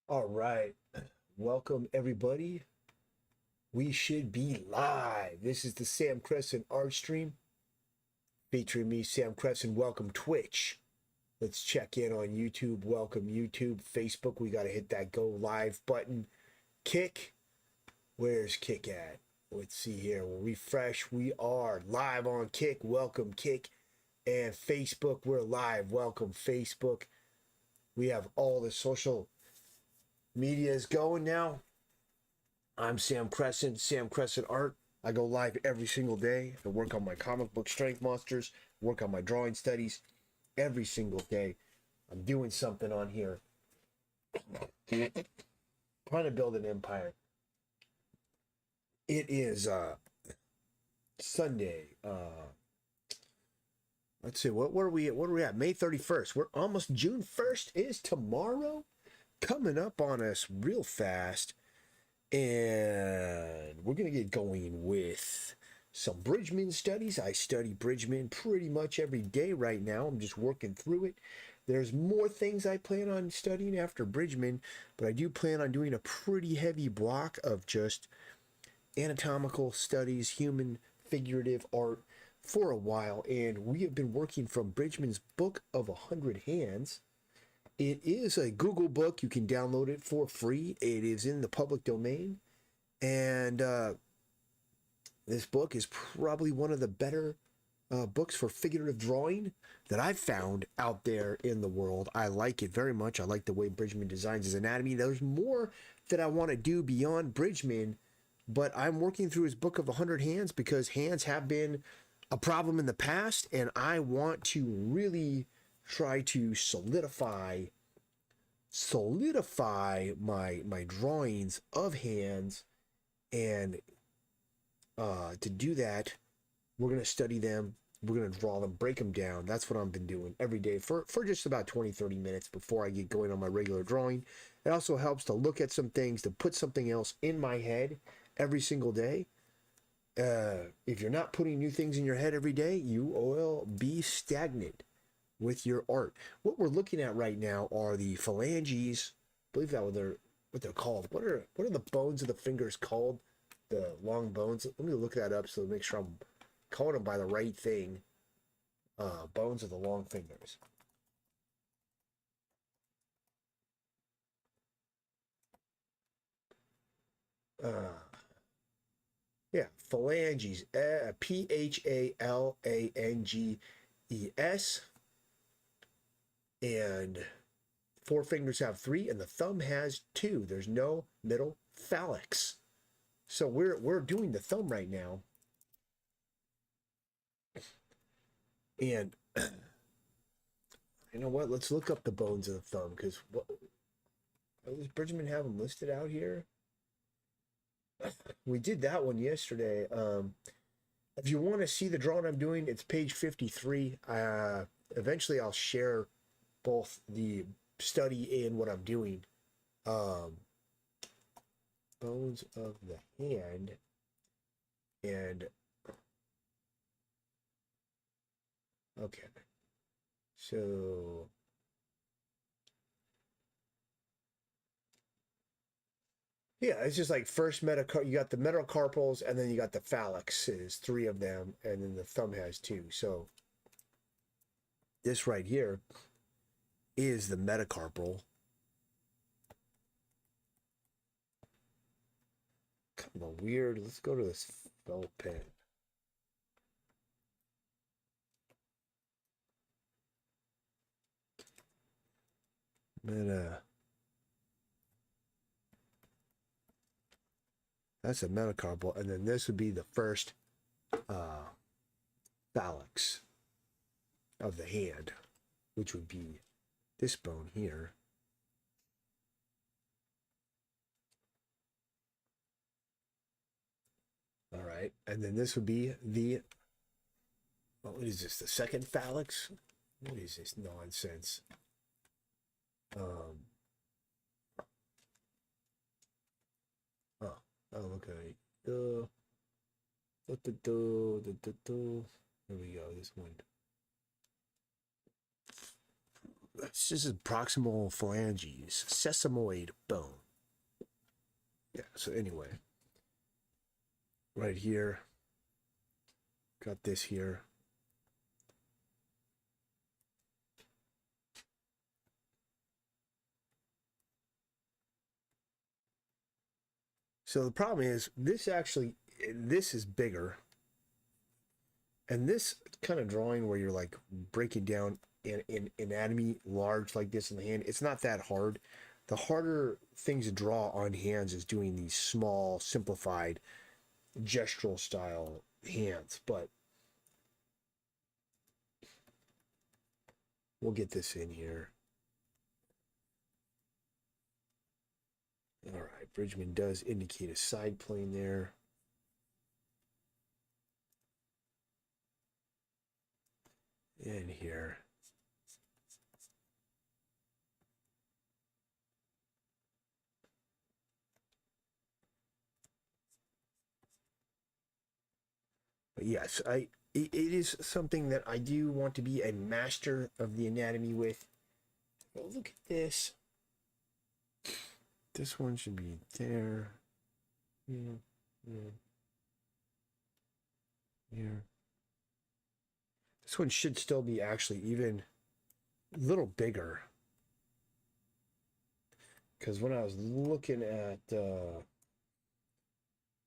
All right. Welcome, everybody. We should be live. This is the Sam Crescent art stream featuring me, Sam Crescent. Welcome, Twitch. Let's check in on YouTube. Welcome, YouTube. Facebook, we got to hit that go live button. Kick, where's Kick at? Let's see here. We'll refresh. We are live on Kick. Welcome, Kick. And Facebook, we're live. Welcome, Facebook. We have all the social medias going now. I'm Sam Crescent, Sam Crescent Art. I go live every single day. I work on my comic book strength monsters, work on my drawing studies every single day. I'm doing something on here. Trying to build an empire. It is Sunday. Let's see, what are we at? May 31st. We're almost June 1st is tomorrow. Coming up on us real fast. And we're going to get going with some Bridgman studies. I study Bridgman pretty much every day right now. I'm just working through it. There's more things I plan on studying after Bridgman, but I do plan on doing a pretty heavy block of just anatomical studies, human figurative art for a while. And we have been working from Bridgman's Book of 100 Hands. It is a Google book. You can download it for free. It is in the public domain. And this book is probably one of the better books for figurative drawing that I've found out there in the world. I like it very much. I like the way Bridgman designs his anatomy. There's more that I want to do beyond Bridgman, but I'm working through his Book of 100 Hands because hands have been a problem in the past, and I want to really try to solidify my drawings of hands. And to do that, we're going to study them, we're going to draw them, break them down. That's what I've been doing every day for just about 20-30 minutes before I get going on my regular drawing. It also helps to look at some things, to put something else in my head every single day. If you're not putting new things in your head every day, you will be stagnant with your art. What we're looking at right now are the phalanges. I believe that what they're called. What are the bones of the fingers called? The long bones. Let me look that up so to make sure I'm calling them by the right thing. Bones of the long fingers. Uh, yeah, phalanges. Phalanges. And four fingers have three, and the thumb has two. There's no middle phalanx. So we're doing the thumb right now. And you know what? Let's look up the bones of the thumb, because what does Bridgman have them listed out here? We did that one yesterday. If you want to see the drawing I'm doing, it's page 53. Eventually, I'll share both the study and what I'm doing. Bones of the hand. And okay, so yeah, it's just like first you got the metacarpals, and then you got the phalanxes, three of them, and then the thumb has two. So this right here is the metacarpal. Kind of weird. Let's go to this felt pen. That's a metacarpal, and then this would be the first phalanx of the hand, which would be this bone here. All right, and then this would be the, what is this, the second phalanx? What is this nonsense? Oh, okay. There we go, this one. this is proximal phalanges, sesamoid bone. Yeah, so anyway, right here, got this here. So the problem is this is bigger. And this kind of drawing where you're like breaking down in anatomy large like this in the hand, it's not that hard. The harder things to draw on hands is doing these small, simplified, gestural style hands. But we'll get this in here. All right, Bridgman does indicate a side plane there. In here. But yes, it is something that I do want to be a master of the anatomy with. Oh, look at this. This one should be there. Here. This one should still be actually even a little bigger. Because when I was looking at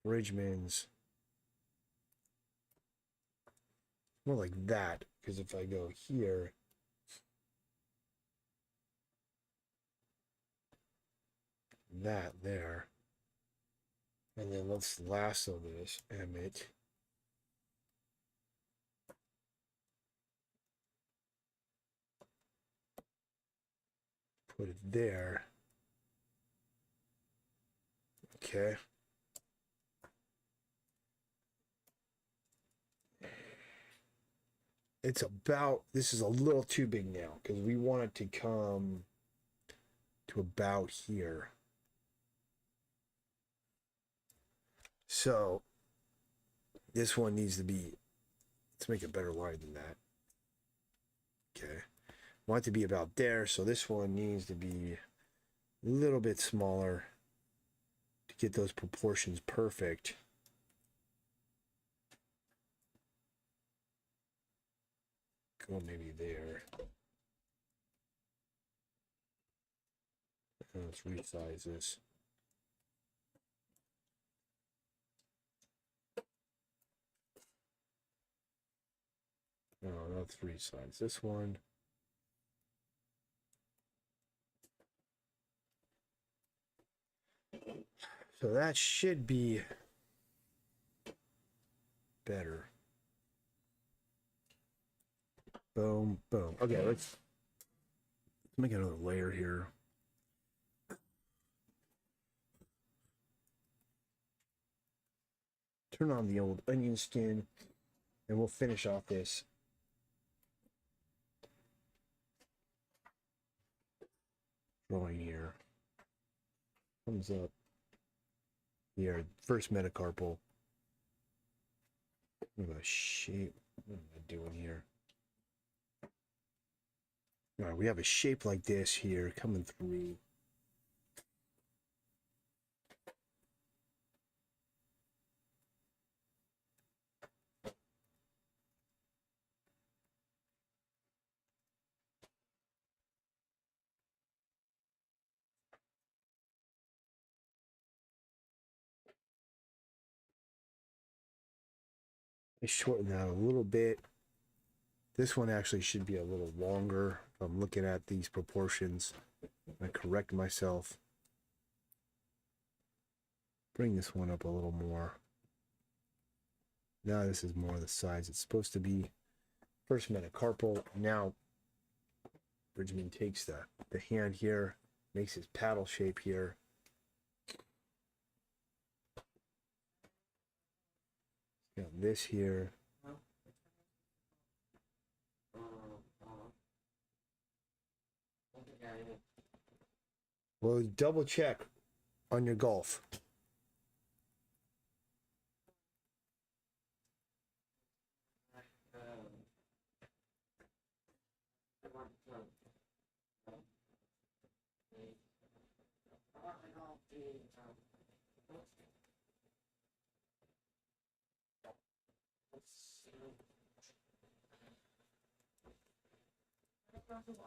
Bridgman's, more like that. Because if I go here, that there. And then let's lasso this, Emmett. Put it there. Okay. It's about, this is a little too big now because we want it to come to about here. So this one needs to be, let's make a better line than that. Okay. Want it to be about there. So this one needs to be a little bit smaller to get those proportions perfect. Go maybe there. Let's resize this. No, not resize this one. So that should be better. Boom, boom. Okay, let's make another layer here. Turn on the old onion skin, and we'll finish off this. Drawing here. Comes up here. First metacarpal. What a shape. What am I doing here? All right, we have a shape like this here coming through. I shorten that a little bit. This one actually should be a little longer. If I'm looking at these proportions, I correct myself. Bring this one up a little more. Now this is more the size it's supposed to be. First metacarpal. Now Bridgman takes the hand here, makes his paddle shape here. Got this here. Well, double check on your golf.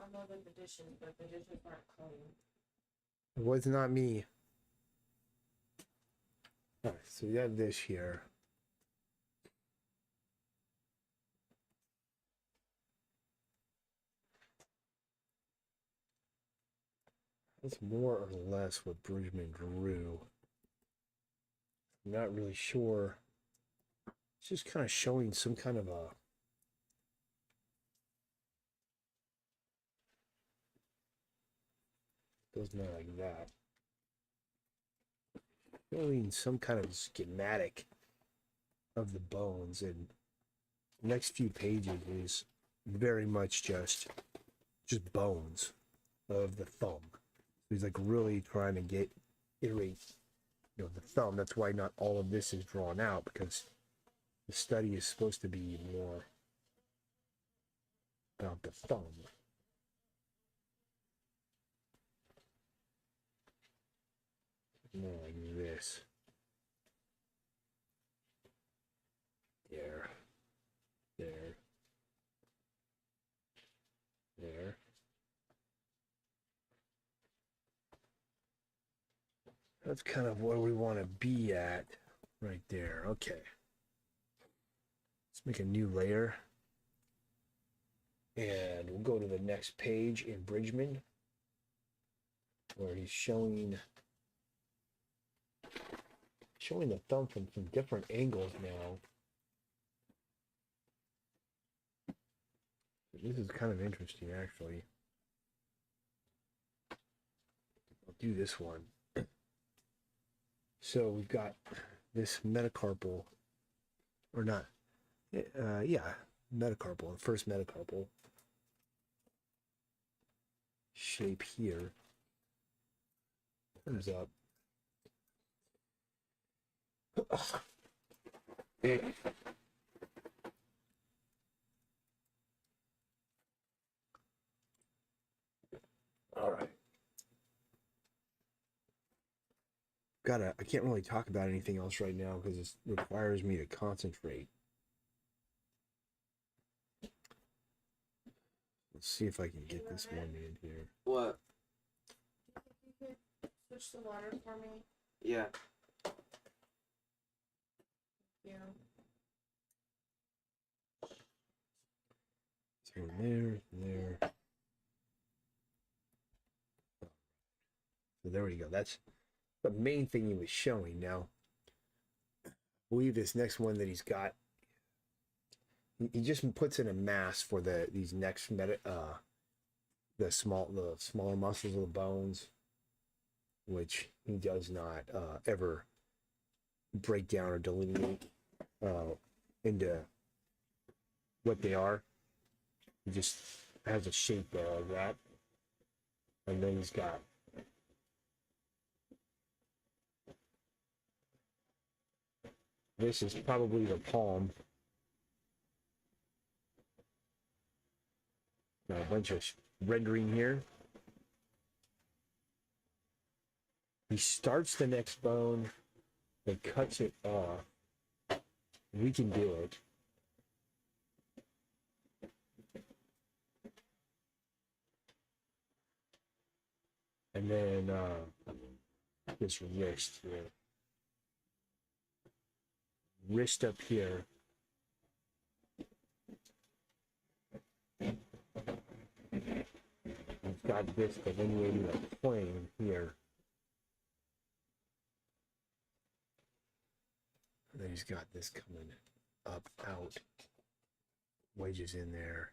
Unloaded the dishes, but the dishes aren't clean. It was not me. All right, so we have this here. That's more or less what Bridgman drew. I'm not really sure. It's just kind of showing some kind of a goes not like that. Showing some kind of schematic of the bones, and the next few pages is very much just bones of the thumb. He's like really trying to iterate, the thumb. That's why not all of this is drawn out, because the study is supposed to be more about the thumb. More like this. There. There. There. That's kind of where we want to be at right there. Okay. Let's make a new layer. And we'll go to the next page in Bridgman, where he's showing the thumb from different angles now. This is kind of interesting, actually. I'll do this one. So we've got this metacarpal, or not, metacarpal, the first metacarpal shape here. Comes up. All right. I can't really talk about anything else right now because it requires me to concentrate. Let's see if I can get this one in here. What? You could switch the water for me? Yeah. Yeah. So there. So there we go. That's the main thing he was showing. Now, I believe this next one that he's got, he just puts in a mass for these next the smaller muscles of the bones, which he does not ever break down or delineate into what they are. He just has a shape there like that, and then he's got this is probably the palm. Got a bunch of rendering here. He starts the next bone and cuts it off. We can do it. And then this wrist here. Wrist up here. We've got this delineating a plane here. And then he's got this coming up, out, wedges in there.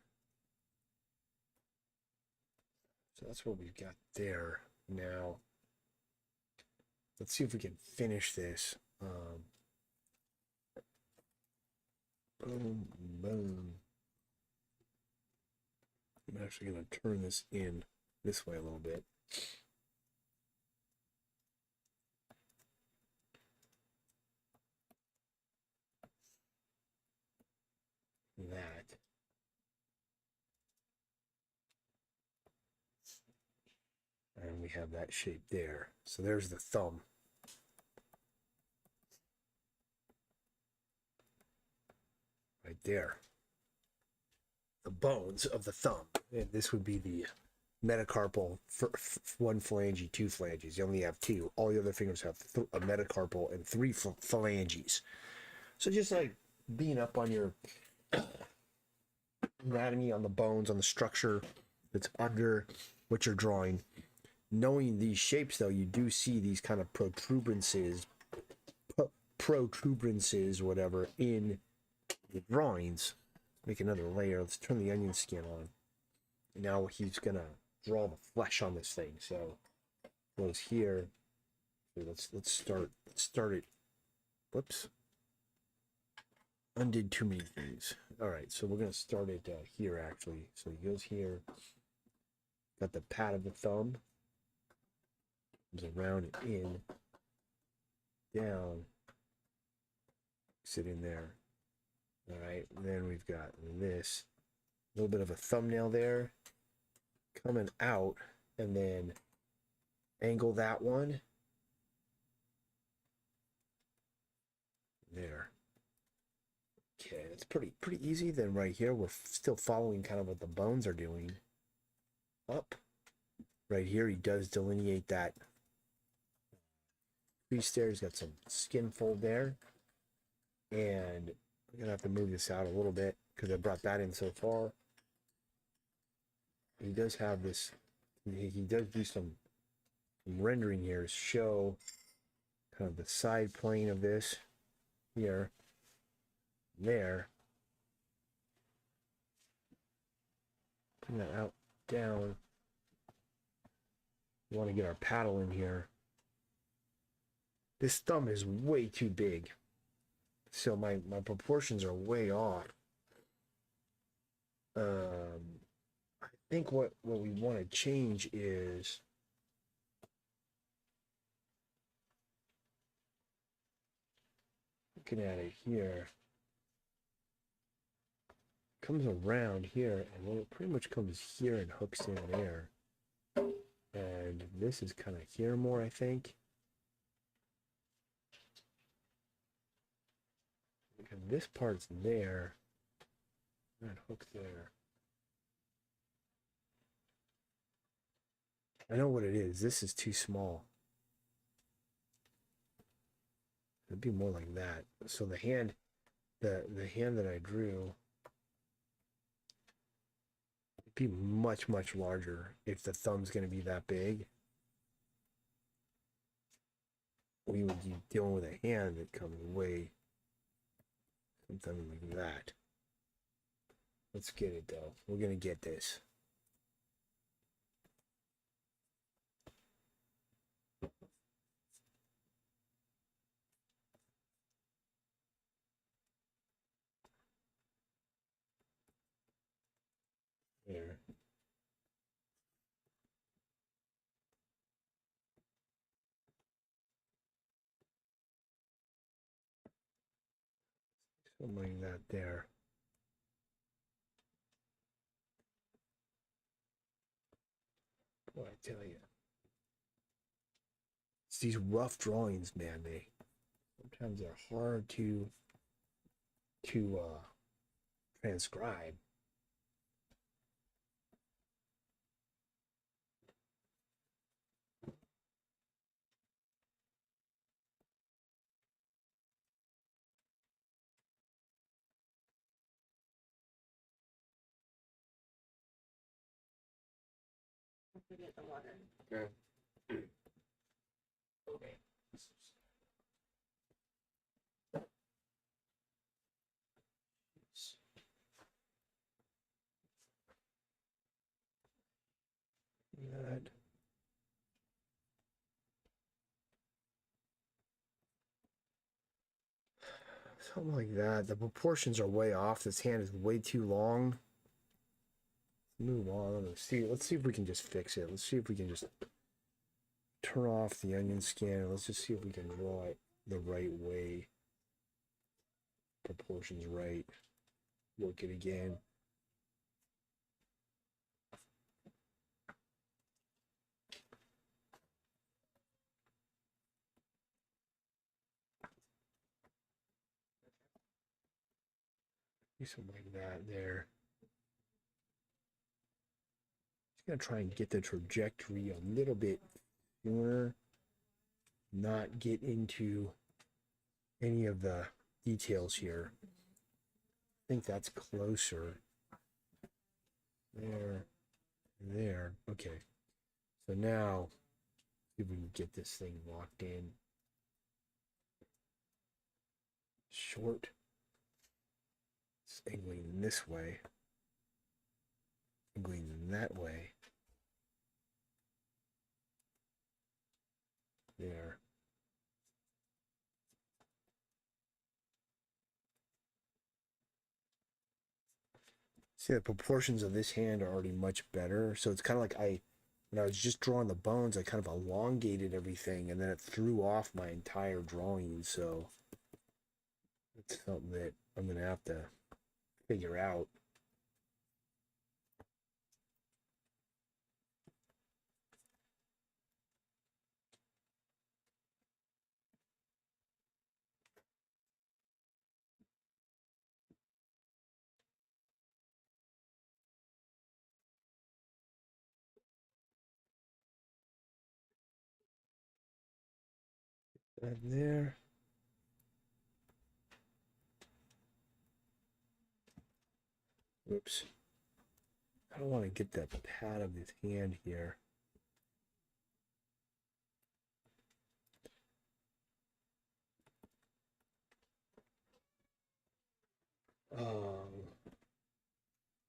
So that's what we've got there. Now, let's see if we can finish this. Boom, boom. I'm actually going to turn this in this way a little bit. That. And we we have that shape there. So there's the thumb. Right there. The bones of the thumb. And this would be the metacarpal, one phalange, two phalanges. You only have two. All the other fingers have a metacarpal and three phalanges. So just like being up on your anatomy, on the bones, on the structure that's under what you're drawing. Knowing these shapes, though, you do see these kind of protuberances, whatever, in the drawings. Make another layer. Let's turn the onion skin on. And now he's gonna draw the flesh on this thing. So goes here. Let's start it. Whoops. Undid too many things. All right, so we're gonna start it here actually. So he goes here. Got the pad of the thumb. Comes around and in, down. Sit in there. All right, and then we've got this. A little bit of a thumbnail there. Coming out, and then angle that one. There. Okay, that's pretty easy. Then right here, we're still following kind of what the bones are doing. Up. Right here, he does delineate that crease there. He's got some skin fold there. And I'm gonna have to move this out a little bit because I brought that in so far. He does have this, he does do some rendering here to show kind of the side plane of this here, there. Bring that out, down. We want to get our paddle in here. This thumb is way too big. So my proportions are way off. I think what we want to change is looking at it here. Comes around here and then it pretty much comes here and hooks in there. And this is kind of here more, I think. And this part's there. That hook there. I know what it is. This is too small. It'd be more like that. So the hand, the hand that I drew, it'd be much larger if the thumb's going to be that big. We would be dealing with a hand that comes way something like that. Let's get it though. We're gonna get this. There. Something like that there. Boy, I tell you. It's these rough drawings, man. They sometimes they're hard to transcribe. Forget the water. Okay. That. Something like that. The proportions are way off. This hand is way too long. Let's move on. Let's see if we can just fix it. Let's see if we can just turn off the onion skin. Let's just see if we can draw it the right way. Proportions right. Work it again. Do something like that there. Just gonna try and get the trajectory a little bit sooner. Not get into any of the details here. I think that's closer. There. Okay. So now, see if we can get this thing locked in. Short. It's angling this way. Angling that way. There. See, the proportions of this hand are already much better. So it's kind of like when I was just drawing the bones, I kind of elongated everything and then it threw off my entire drawing. So it's something that I'm going to have to figure out. That there. Oops. I don't want to get that pad of his hand here.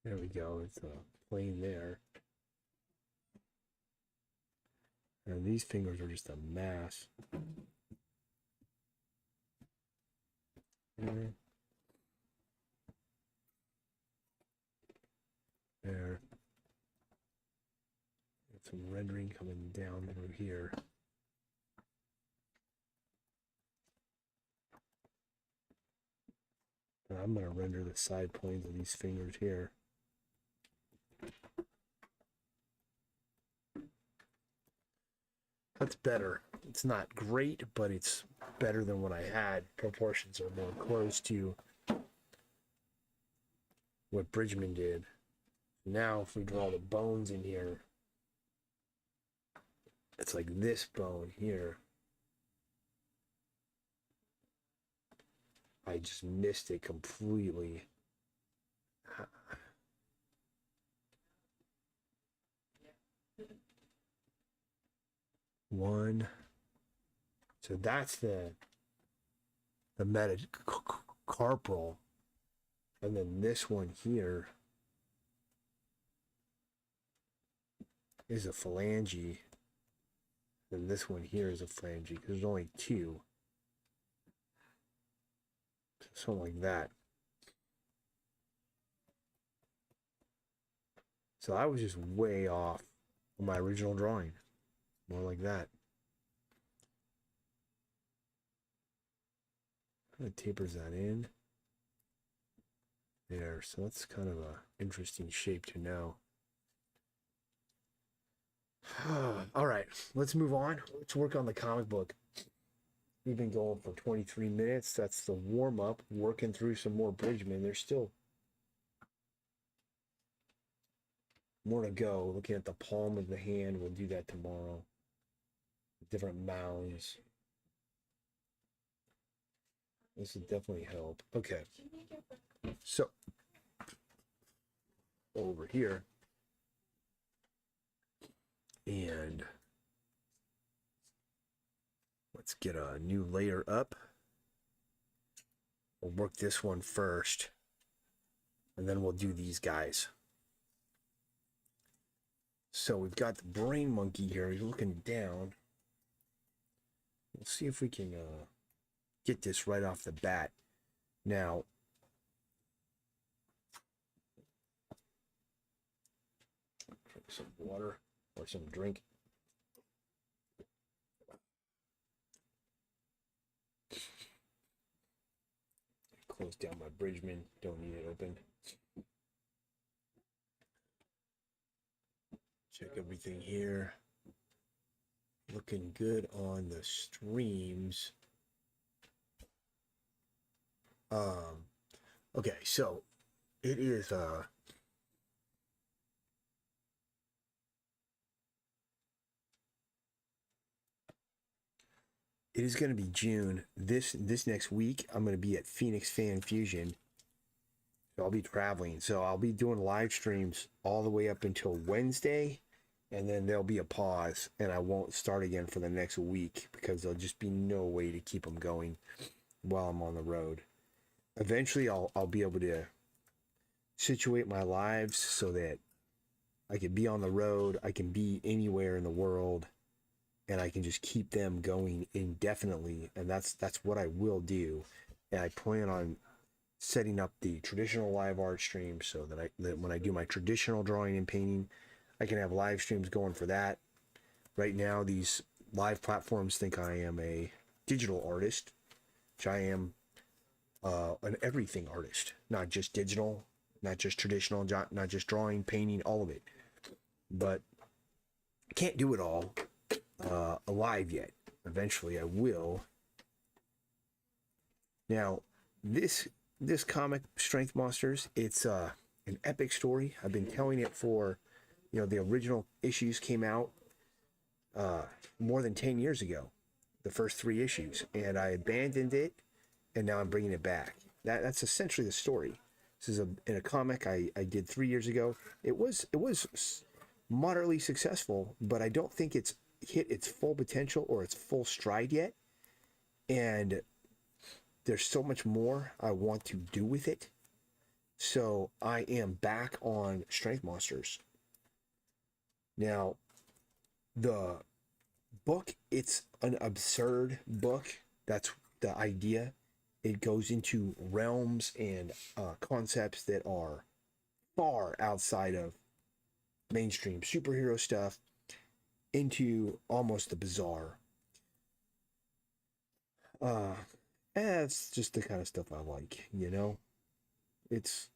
There we go. It's a plane there. And these fingers are just a mass. There. Some rendering coming down through here. And I'm going to render the side planes of these fingers here. That's better. It's not great, but it's better than what I had. Proportions are more close to what Bridgman did. Now, if we draw the bones in here, it's like this bone here. I just missed it completely. One. So that's the metacarpal. And then this one here is a phalange. And this one here is a phalange because there's only two. Something like that. So I was just way off on my original drawing. More like that. Kind of tapers that in. There. So that's kind of a interesting shape to know. All right, let's move on. Let's work on the comic book. We've been going for 23 minutes. That's the warm-up. Working through some more Bridgman. There's still more to go. Looking at the palm of the hand. We'll do that tomorrow. Different mounds. This will definitely help. Okay. So, over here. And let's get a new layer up. We'll work this one first. And then we'll do these guys. So we've got the brain monkey here. He's looking down. We'll see if we can get this right off the bat. Now, drink some water or some drink. Close down my Bridgman. Don't need it open. Check everything here. Looking good on the streams. Okay, so it is it is going to be June. This next week, I'm going to be at Phoenix Fan Fusion. So I'll be traveling. So I'll be doing live streams all the way up until Wednesday, and then there'll be a pause, and I won't start again for the next week because there'll just be no way to keep them going while I'm on the road. Eventually, I'll be able to situate my lives so that I can be on the road, I can be anywhere in the world, and I can just keep them going indefinitely. And that's what I will do. And I plan on setting up the traditional live art stream so that when I do my traditional drawing and painting, I can have live streams going for that. Right now, these live platforms think I am a digital artist, which I am an everything artist, not just digital, not just traditional, not just drawing, painting, all of it. But can't do it all alive yet. Eventually, I will. Now, this comic, Strength Monsters, it's an epic story. I've been telling it for, the original issues came out more than 10 years ago, the first 3 issues, and I abandoned it, and now I'm bringing it back. That's essentially the story. This is in a comic I did 3 years ago. It was moderately successful, but I don't think it's hit its full potential or its full stride yet. And there's so much more I want to do with it. So I am back on Strength Monsters. Now, the book, it's an absurd book. That's the idea. It goes into realms and concepts that are far outside of mainstream superhero stuff into almost the bizarre. It's just the kind of stuff I like, It's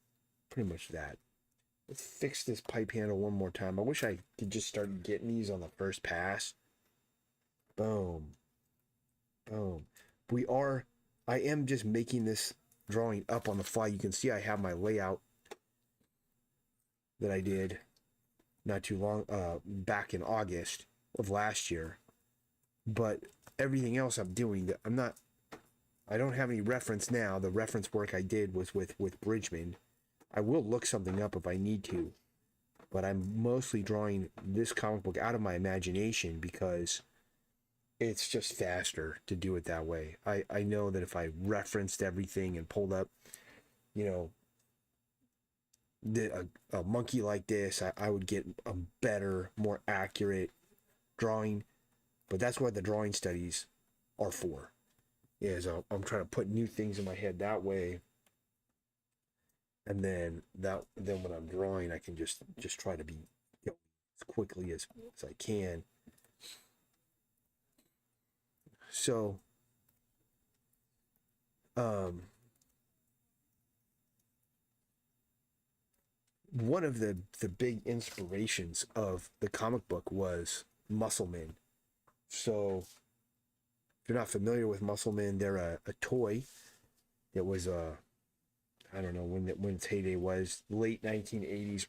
pretty much that. Let's fix this pipe handle one more time. I wish I could just start getting these on the first pass. Boom. Boom. I am just making this drawing up on the fly. You can see I have my layout that I did not too long, back in August of last year. But everything else I'm doing, I don't have any reference now. The reference work I did was with Bridgman. I will look something up if I need to, but I'm mostly drawing this comic book out of my imagination because it's just faster to do it that way. I know that if I referenced everything and pulled up, a monkey like this, I would get a better, more accurate drawing. But that's what the drawing studies are for. Is I'm trying to put new things in my head that way, and then when I'm drawing, I can just try to be as quickly as I can. So, one of the big inspirations of the comic book was Musclemen. So, if you're not familiar with Musclemen, they're a toy. It was I don't know when its heyday was, late 1980s,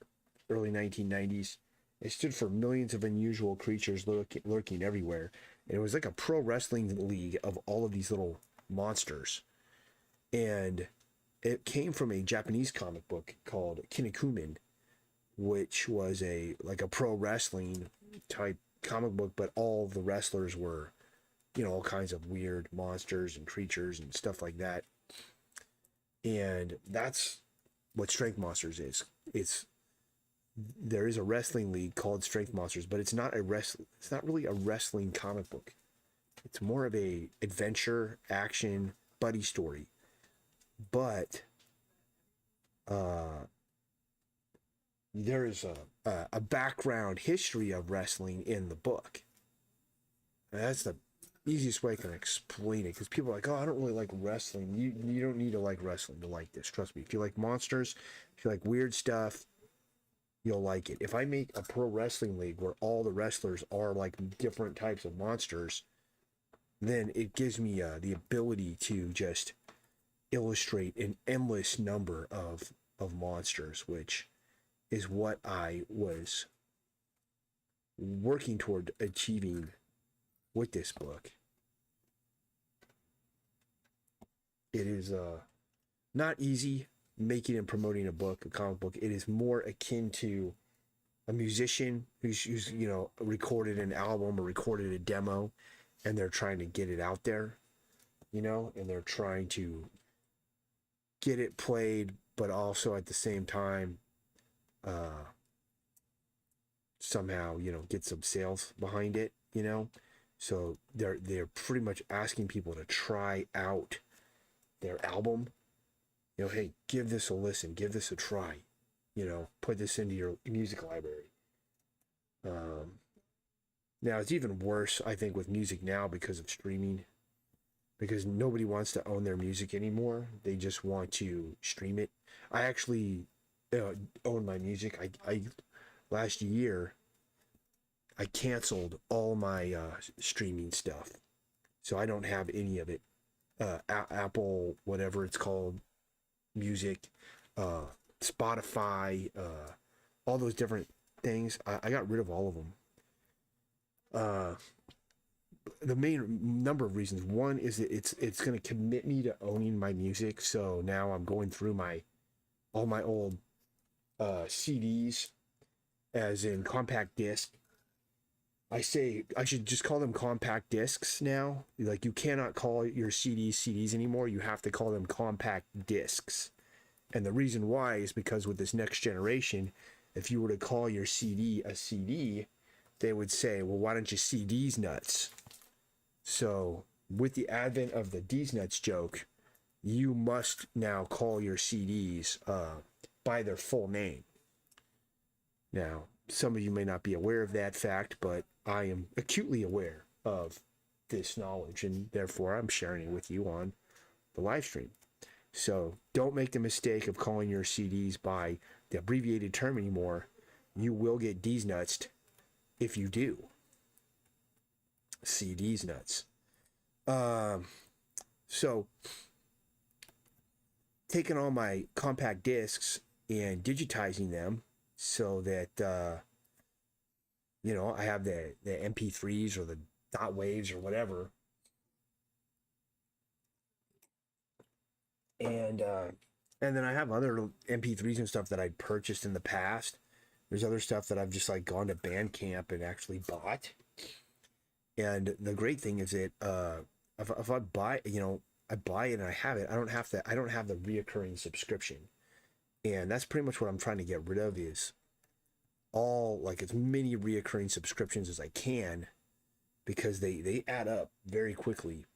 early 1990s. It stood for millions of unusual creatures lurking everywhere. And it was like a pro wrestling league of all of these little monsters. And it came from a Japanese comic book called Kinnikuman, which was a pro wrestling type comic book, but all the wrestlers were, all kinds of weird monsters and creatures and stuff like that. And that's what Strength Monsters is. There is a wrestling league called Strength Monsters, but it's not really a wrestling comic book. It's more of a adventure, action, buddy story. But there is a background history of wrestling in the book. And that's the easiest way I can explain it, because people are like, oh, I don't really like wrestling. You don't need to like wrestling to like this. Trust me. If you like monsters, if you like weird stuff, you'll like it. If I make a pro wrestling league where all the wrestlers are like different types of monsters, then it gives me the ability to just illustrate an endless number of of monsters, which is what I was working toward achieving with this book. It is not easy making and promoting a book, a comic book. It is more akin to a musician who's recorded an album or recorded a demo, and they're trying to get it out there, and they're trying to get it played, but also at the same time somehow get some sales behind it. So they're pretty much asking people to try out their album. Hey, give this a listen, give this a try. Put this into your music library. Now it's even worse, I think, with music now because of streaming, because nobody wants to own their music anymore. They just want to stream it. I actually own my music. I last year I canceled all my streaming stuff, so I don't have any of it. Apple, whatever it's called, music, Spotify, all those different things. I got rid of all of them. The main number of reasons. One is that it's going to commit me to owning my music. So now I'm going through all my old CDs, as in compact disc. I say I should just call them compact discs now. Like, you cannot call your CDs anymore. You have to call them compact discs. And the reason why is because with this next generation, if you were to call your CD a CD, they would say, well, why don't you see these nuts? So with the advent of the D's nuts joke, you must now call your CDs by their full name. Now, some of you may not be aware of that fact, but I am acutely aware of this knowledge, and therefore I'm sharing it with you on the live stream. So don't make the mistake of calling your CDs by the abbreviated term anymore. You will get D's nuts if you do. CD's nuts. So taking all my compact discs and digitizing them so that I have the MP3s or the dot waves or whatever, and then I have other MP3s and stuff that I purchased in the past. There's other stuff that I've just like gone to Bandcamp and actually bought. And the great thing is that if I buy, I buy it and I have it. I don't have the reoccurring subscription, and that's pretty much what I'm trying to get rid of, is all like as many reoccurring subscriptions as I can, because they add up very quickly.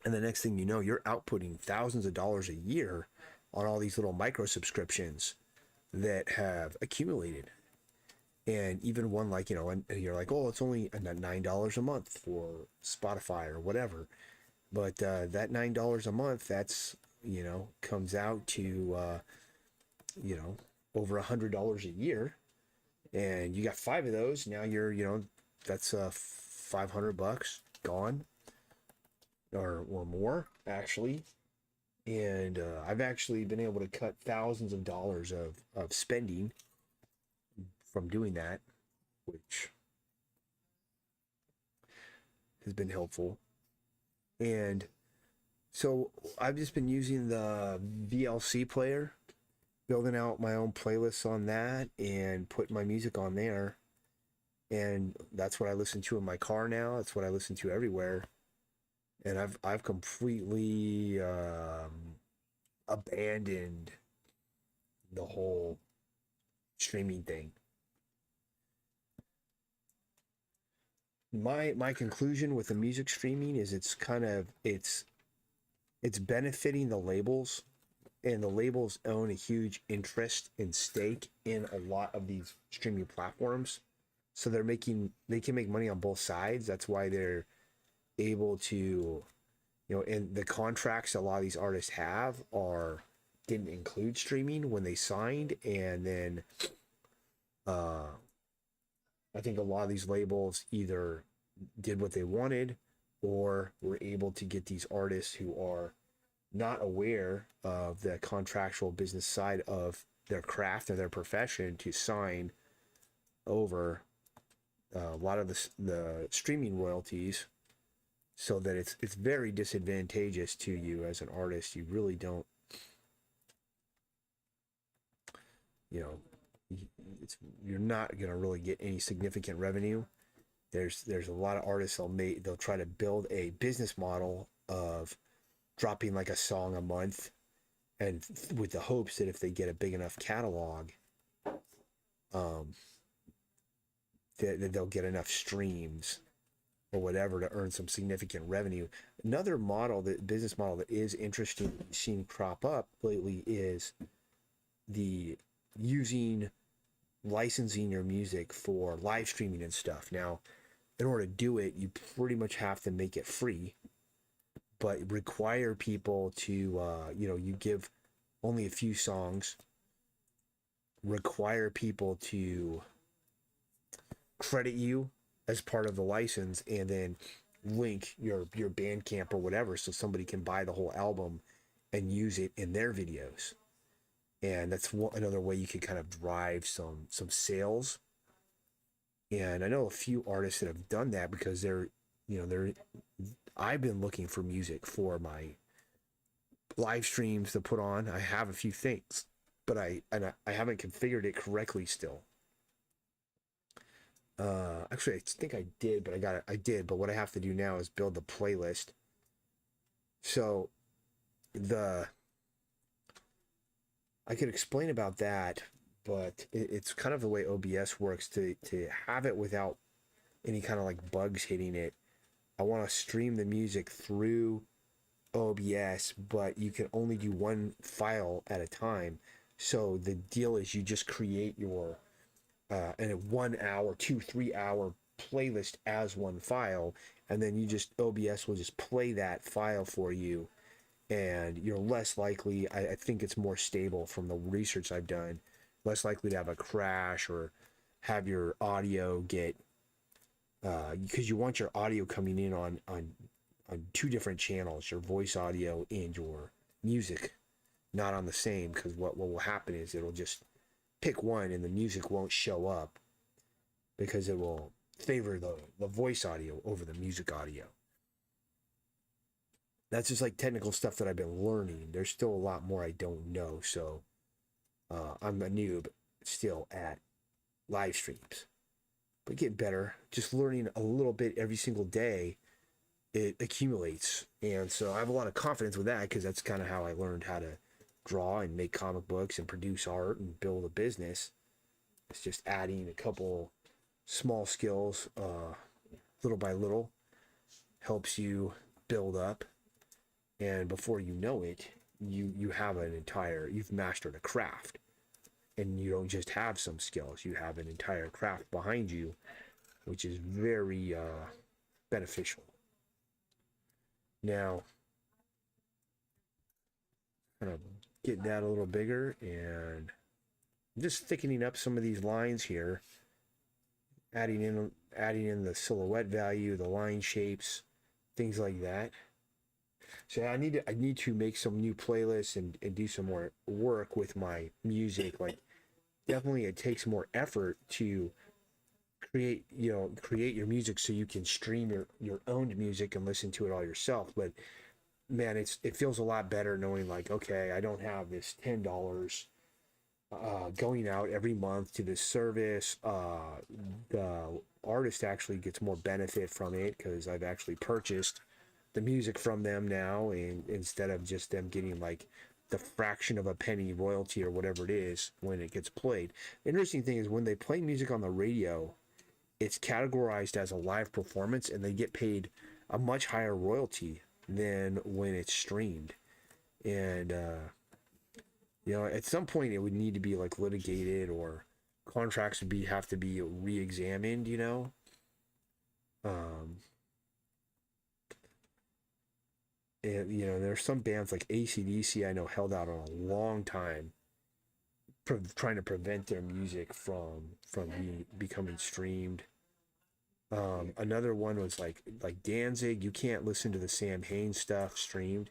And the next thing you know, you're outputting thousands of dollars a year on all these little micro subscriptions that have accumulated. And even one like, and you're like, oh, it's only $9 a month for Spotify or whatever. But that $9 a month, that's, comes out to, over $100 a year. And you got 5 of those. Now you're, that's $500 gone, or more actually. And I've actually been able to cut thousands of dollars of spending from doing that, which has been helpful. And so I've just been using the VLC player, building out my own playlists on that and putting my music on there. And that's what I listen to in my car now. That's what I listen to everywhere. And I've completely abandoned the whole streaming thing. My conclusion with the music streaming is it's benefiting the labels, and the labels own a huge interest and stake in a lot of these streaming platforms. So they can make money on both sides. That's why they're able to, and the contracts a lot of these artists have didn't include streaming when they signed. And then I think a lot of these labels either did what they wanted or were able to get these artists who are not aware of the contractual business side of their craft or their profession to sign over a lot of the streaming royalties, so that it's very disadvantageous to you as an artist. You really don't, you know, you're not gonna really get any significant revenue. There's a lot of artists they'll try to build a business model of dropping like a song a month, and with the hopes that if they get a big enough catalog, um, that they'll get enough streams or whatever to earn some significant revenue. Another business model that is interesting seen crop up lately is the using licensing your music for live streaming and stuff. Now, in order to do it, you pretty much have to make it free, but require people to, you give only a few songs, require people to credit you as part of the license, and then link your Bandcamp or whatever so somebody can buy the whole album and use it in their videos. And that's another way you can kind of drive some sales. And I know a few artists that have done that because I've been looking for music for my live streams to put on. I have a few things, but I haven't configured it correctly still. Actually, I think I did, but I did, but what I have to do now is build the playlist. So I could explain about that, but it's kind of the way OBS works. To have it without any kind of like bugs hitting it, I want to stream the music through OBS, but you can only do one file at a time. So the deal is you just create your in a 1 hour, 2-3 hour playlist as one file, and then OBS will just play that file for you, and you're less likely, I think it's more stable from the research I've done, less likely to have a crash or have your audio get, because you want your audio coming in on two different channels, your voice audio and your music, not on the same, because what will happen is it'll just pick one and the music won't show up because it will favor the voice audio over the music audio. That's just like technical stuff that I've been learning. There's still a lot more I don't know, so I'm a noob still at live streams, but getting better. Just learning a little bit every single day, it accumulates, and so I have a lot of confidence with that because that's kind of how I learned how to draw and make comic books and produce art and build a business. It's just adding a couple small skills, little by little, helps you build up, and before you know it, you've mastered a craft, and you don't just have some skills, you have an entire craft behind you, which is very beneficial. Now, kind of get that a little bigger, and just thickening up some of these lines here, adding in the silhouette value, the line shapes, things like that. So I need to make some new playlists and do some more work with my music. Like, definitely it takes more effort to create your music so you can stream your own music and listen to it all yourself. But man, it feels a lot better knowing, like, okay, I don't have this $10 going out every month to this service. The artist actually gets more benefit from it because I've actually purchased the music from them now, and instead of just them getting like the fraction of a penny royalty or whatever it is when it gets played. The interesting thing is when they play music on the radio, it's categorized as a live performance, and they get paid a much higher royalty than when it's streamed. And at some point it would need to be like litigated, or contracts would have to be re-examined. And there's some bands like AC/DC I know held out on a long time, trying to prevent their music from becoming streamed. Another one was like Danzig. You can't listen to the Sam Hain stuff streamed,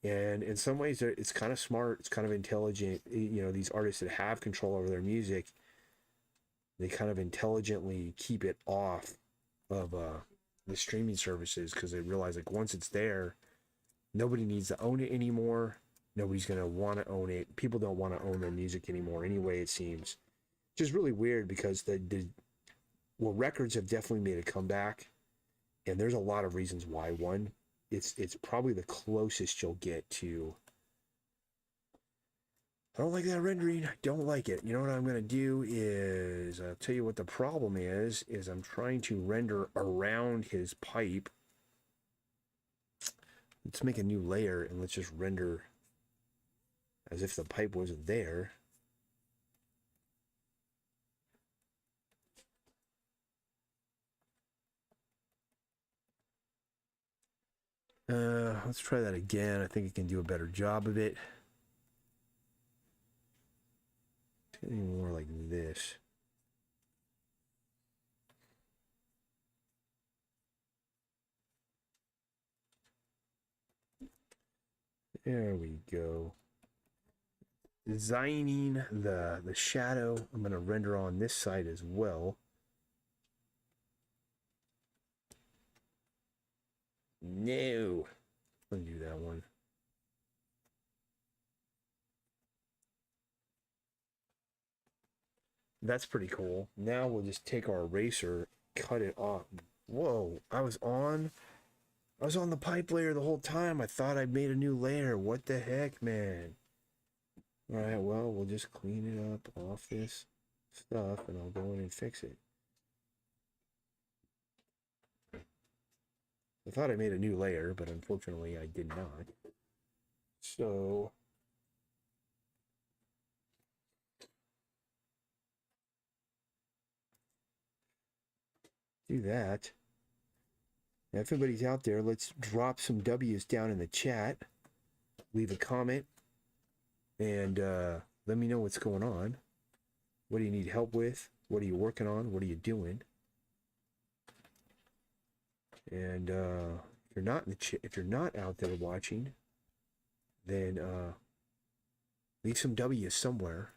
And in some ways, it's kind of smart. It's kind of intelligent. You know, these artists that have control over their music, they kind of intelligently keep it off of the streaming services because they realize like once it's there, nobody needs to own it anymore. Nobody's gonna want to own it. People don't want to own their music anymore anyway. It seems, which is really weird because well, records have definitely made a comeback, and there's a lot of reasons why. One, it's probably the closest you'll get to. I don't like that rendering. I don't like it. You know what I'm going to do is, I'll tell you what the problem is I'm trying to render around his pipe. Let's make a new layer and let's just render as if the pipe wasn't there. Let's try that again. I think it can do a better job of it. Getting more like this. There we go. Designing the shadow. I'm going to render on this side as well. No. Let me do that one. That's pretty cool. Now we'll just take our eraser, cut it off. Whoa, I was on the pipe layer the whole time. I thought I made a new layer. What the heck, man? All right, well, we'll just clean it up off this stuff and I'll go in and fix it. I thought I made a new layer, but unfortunately I did not. So do that. Now, if everybody's out there, let's drop some W's down in the chat. Leave a comment and let me know what's going on. What do you need help with? What are you working on? What are you doing? And if you're not in the if you're not out there watching, then leave some W's somewhere.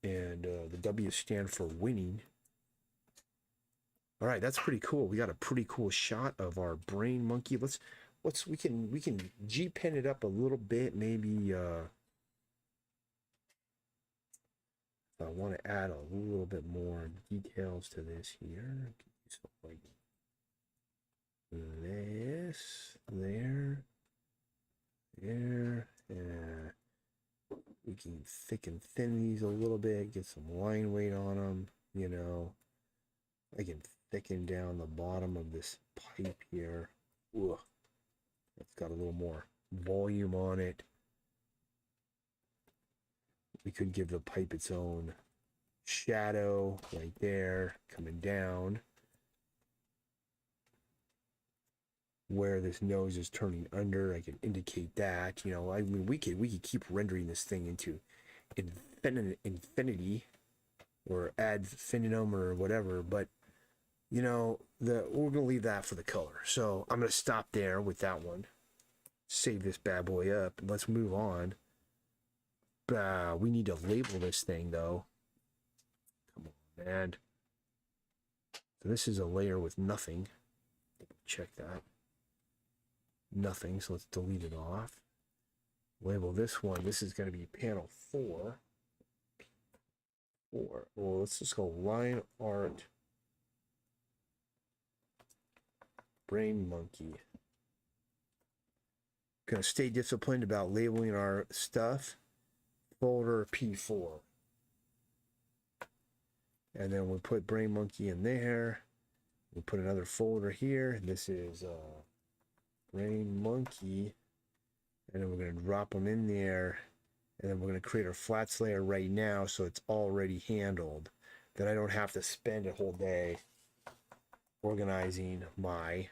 And the W stand for winning. All right, that's pretty cool. We got a pretty cool shot of our brain monkey. We can G pen it up a little bit. Maybe I want to add a little bit more details to this here. Like this, there, and we can thicken thin these a little bit, get some line weight on them, you know. I can thicken down the bottom of this pipe here. Ugh. It's got a little more volume on it. We could give the pipe its own shadow right there, coming down. Where this nose is turning under, I can indicate that. You know, I mean, we could keep rendering this thing into infinity or ad infinitum or whatever, but you know, we're gonna leave that for the color. So I'm gonna stop there with that one. Save this bad boy up and let's move on. We need to label this thing though. Come on, man. So this is a layer with nothing. Check that. Nothing, so let's delete it off. Label this one. This is going to be panel 4. Well, let's just go line art brain monkey. Gonna stay disciplined about labeling our stuff. Folder P4. And then we'll put brain monkey in there. We'll put another folder here. This is brain monkey. And then we're going to drop them in there. And then we're going to create our flats layer right now so it's already handled. Then I don't have to spend a whole day organizing my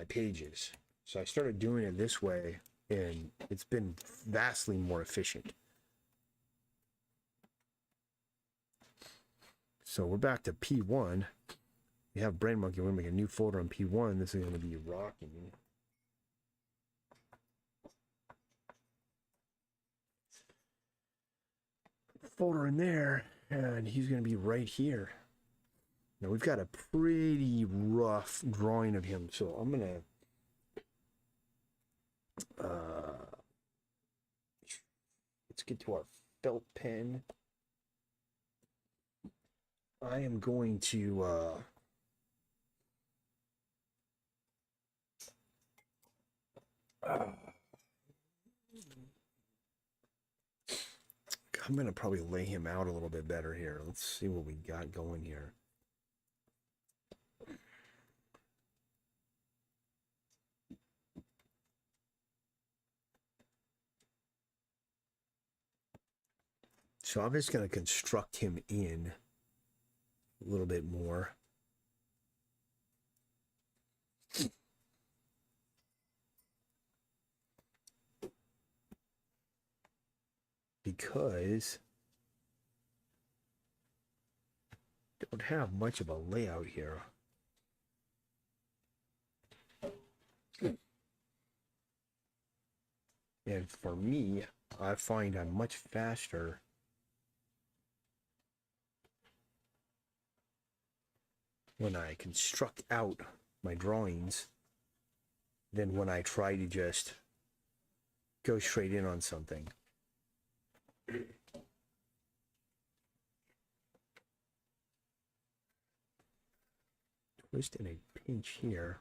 pages. So I started doing it this way, and it's been vastly more efficient. So we're back to P1. We have Brain Monkey. We're going to make a new folder on P1. This is going to be rocking. folder in there, and he's going to be right here. Now we've got a pretty rough drawing of him, so I'm going to let's get to our felt pen. I am going to I'm going to probably lay him out a little bit better here. Let's see what we got going here. So I'm just going to construct him in a little bit more. Because I don't have much of a layout here. And for me, I find I'm much faster when I construct out my drawings than when I try to just go straight in on something. Twist and a pinch here.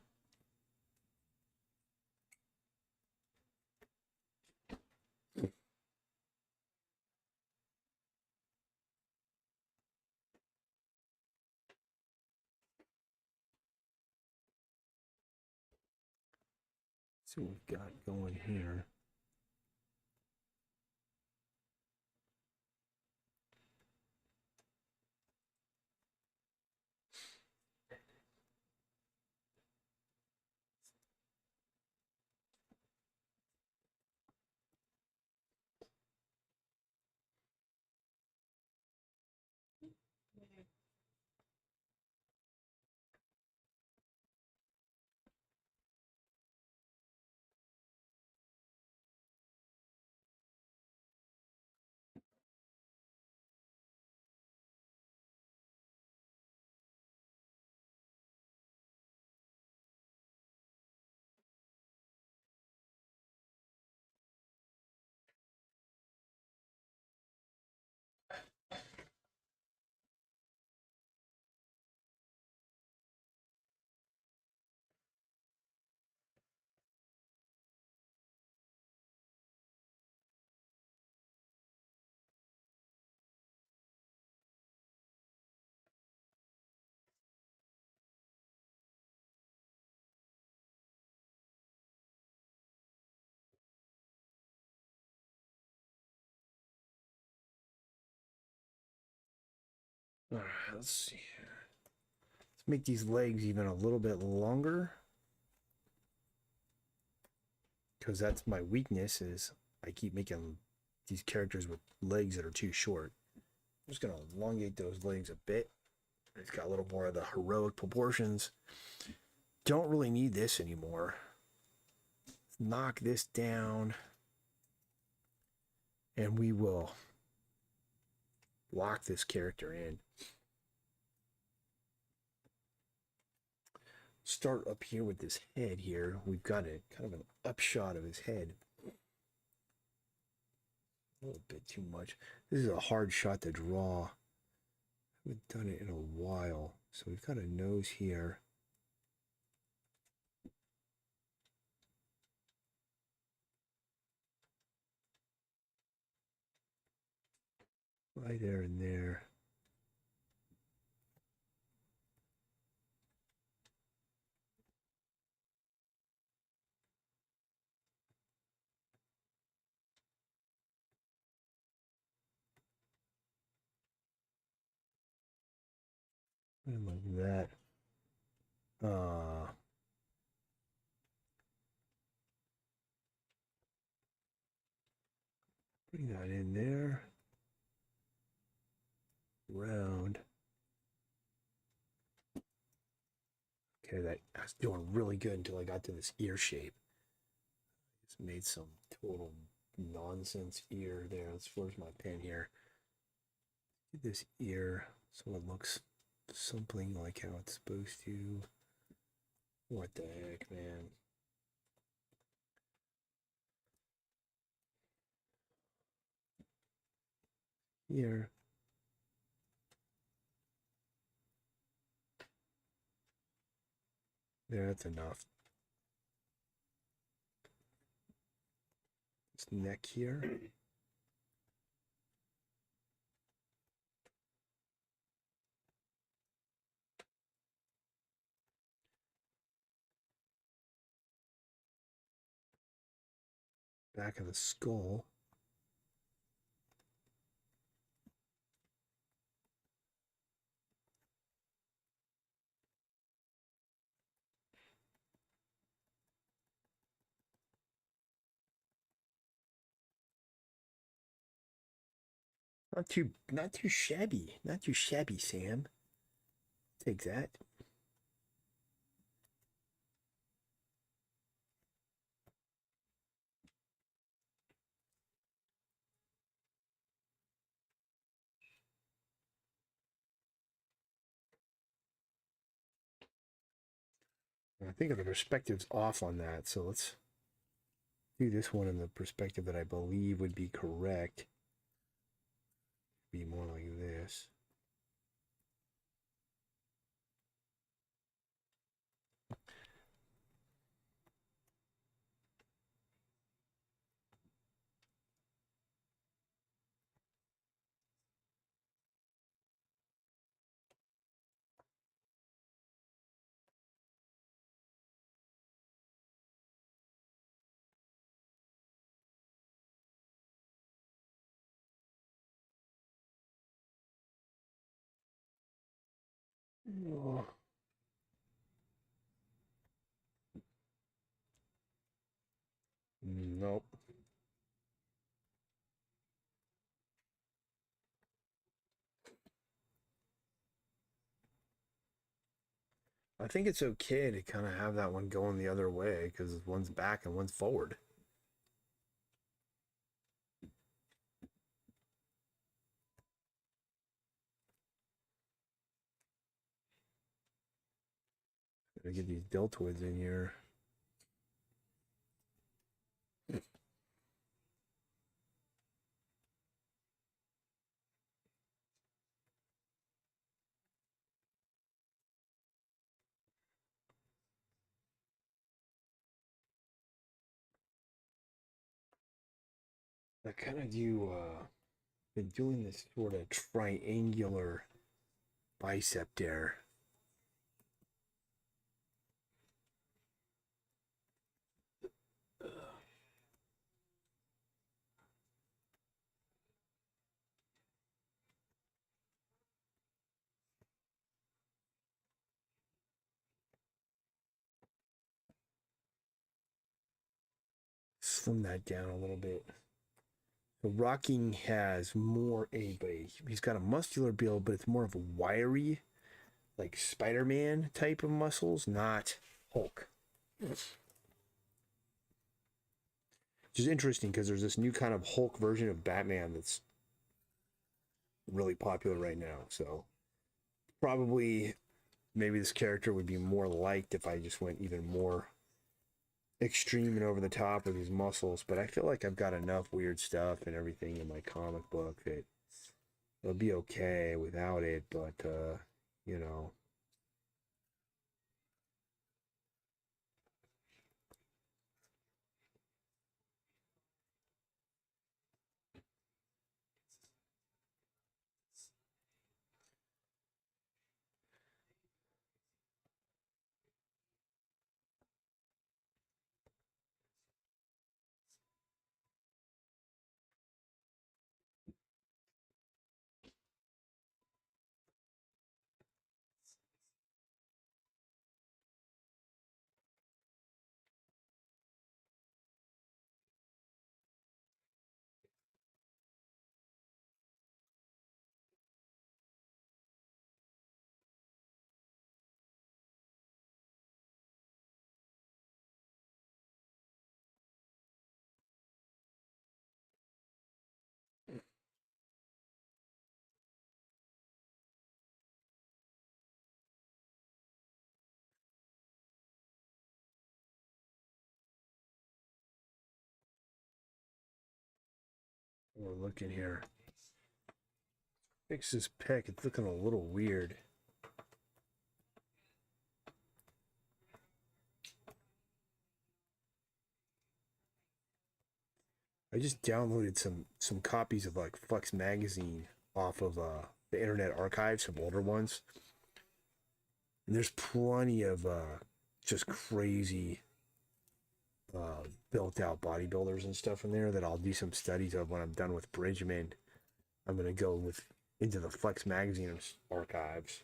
See what we've got going here. All right, let's see. Let's make these legs even a little bit longer, because that's my weakness, is I keep making these characters with legs that are too short. I'm just going to elongate those legs a bit. It's got a little more of the heroic proportions. Don't really need this anymore. Let's knock this down, and we will lock this character in. Start up here with this head here. We've got a kind of an upshot of his head. A little bit too much. This is a hard shot to draw. I haven't done it in a while. So we've got a nose here. Right there and there. And like that. Bring that in there. Round. Okay, that I was doing really good until I got to this ear shape. Just made some total nonsense ear there. Where's my pen here? this ear so it looks something like how it's supposed to. What the heck, man? Here. There, that's enough. This neck here. Back of the skull. Not too shabby. Not too shabby, Sam. Take that. I think the perspective's off on that, so let's do this one in the perspective that I believe would be correct. Be more like this. Oh. Nope. I think it's okay to kind of have that one going the other way because one's back and one's forward. Gotta get these deltoids in here. I kind of do, been doing this sort of triangular bicep there. Slim that down a little bit. So Rocking has more he's got a muscular build, but it's more of a wiry, like Spider-Man type of muscles, not Hulk. Which is interesting because there's this new kind of Hulk version of Batman that's really popular right now. So probably maybe this character would be more liked if I just went even more extreme and over the top with his muscles. But I feel like I've got enough weird stuff and everything in my comic book that it'll be okay without it. But you know. We're looking here. Fix this pec. It's looking a little weird. I just downloaded some copies of like Flex magazine off of the Internet Archive, some older ones. And there's plenty of just crazy built out bodybuilders and stuff in there that I'll do some studies of when I'm done with Bridgman. I'm gonna go into the Flex magazine archives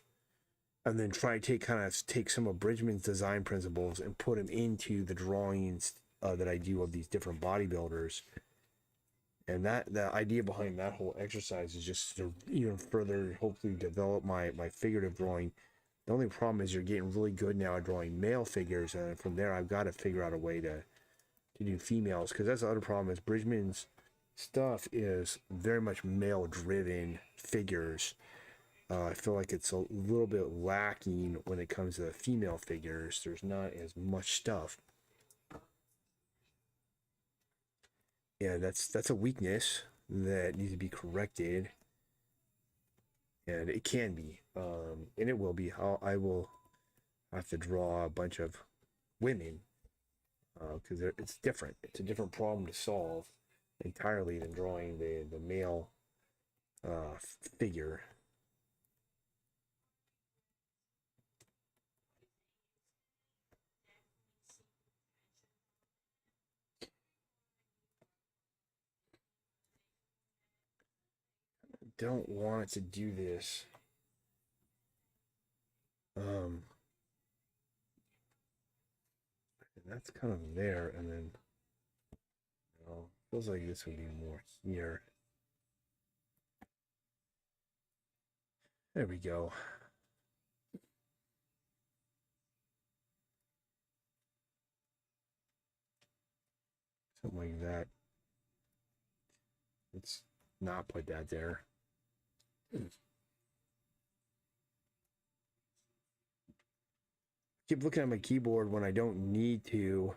and then try to take some of Bridgman's design principles and put them into the drawings that I do of these different bodybuilders. And that the idea behind that whole exercise is just to even further hopefully develop my figurative drawing. The only problem is you're getting really good now at drawing male figures, and from there I've got to figure out a way to do females, because that's the other problem is Bridgman's stuff is very much male driven figures. I feel like it's a little bit lacking when it comes to the female figures. There's not as much stuff. Yeah, that's a weakness that needs to be corrected, and it can be, and it will be. I will have to draw a bunch of women because it's different. It's a different problem to solve entirely than drawing the male figure. Don't want to do this. And that's kind of there, and then feels like this would be more here. There we go. Something like that. Let's not put that there. Keep looking at my keyboard when I don't need to.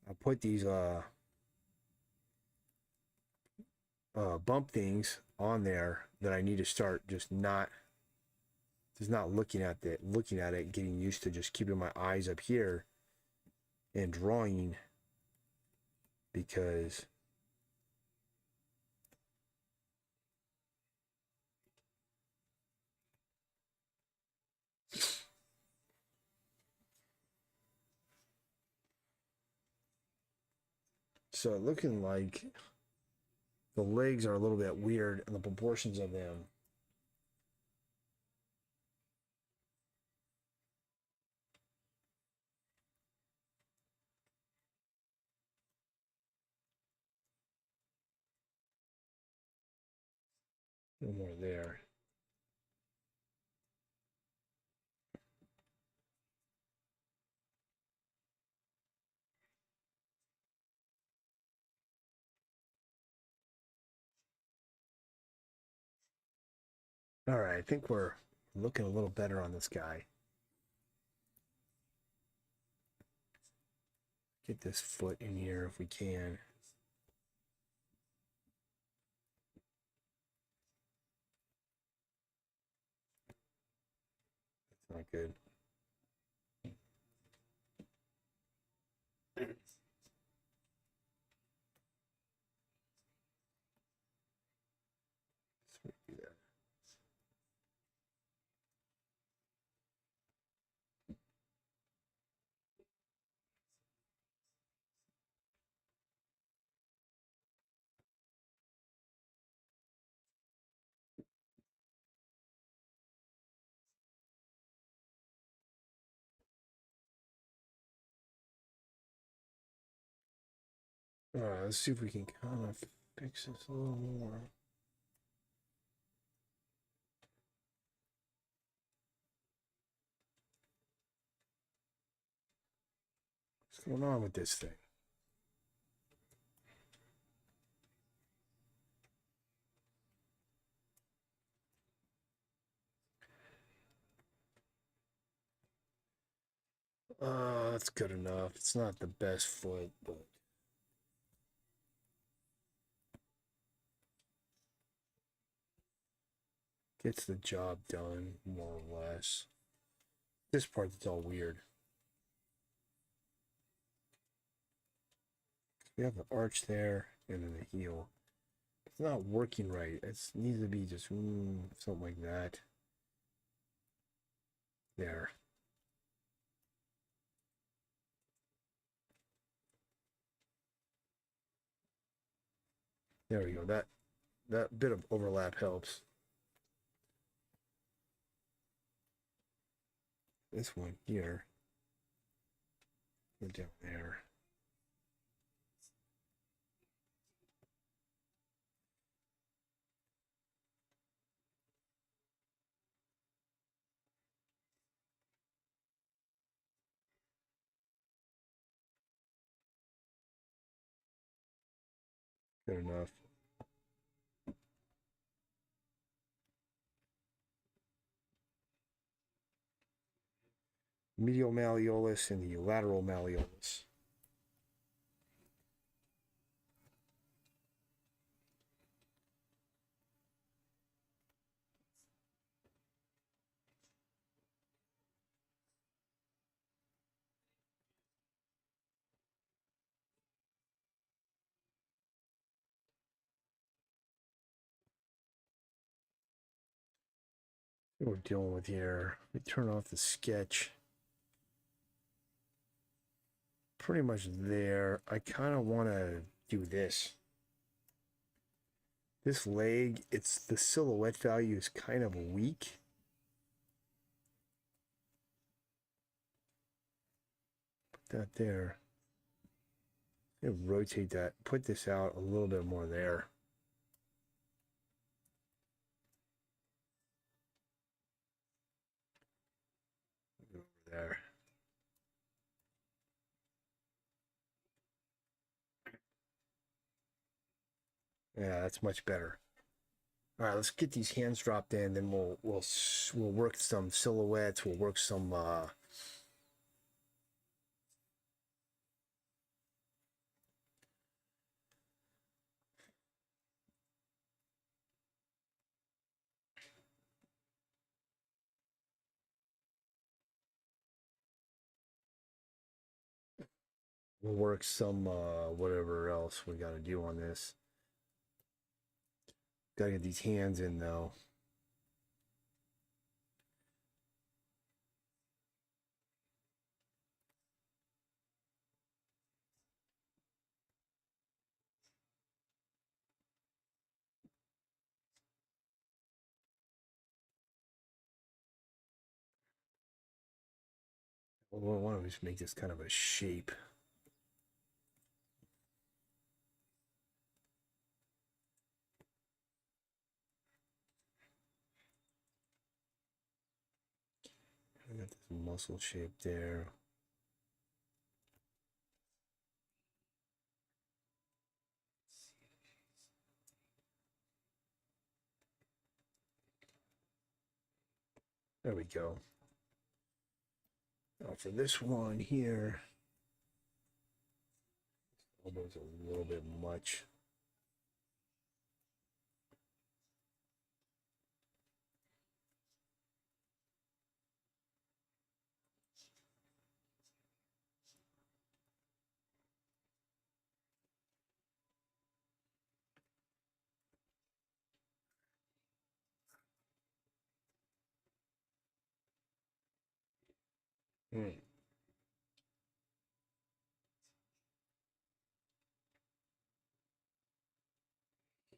I put these bump things on there that I need to start just not looking at it, getting used to just keeping my eyes up here and drawing, because so looking like the legs are a little bit weird and the proportions of them. A little more there. All right, I think we're looking a little better on this guy. Get this foot in here if we can. That's not good. All right, let's see if we can kind of fix this a little more. What's going on with this thing? That's good enough. It's not the best foot, but Gets the job done, more or less. This part that's all weird. We have the arch there and then the heel. It's not working right. It needs to be just something like that. There. There we go. That bit of overlap helps. This one here. Go down there. Good enough. Medial malleolus and the lateral malleolus. What we're dealing with here. We turn off the sketch. Pretty much there. I kind of want to do this. This leg, it's the silhouette value is kind of weak. Put that there. Rotate that. Put this out a little bit more there. Over there. Yeah, that's much better. All right, let's get these hands dropped in, then we'll work some silhouettes. We'll work some whatever else we got to do on this. Got to get these hands in though. Well, why don't we just make this kind of a shape? I got this muscle shape there. There we go. Now for this one here, elbow's a little bit much.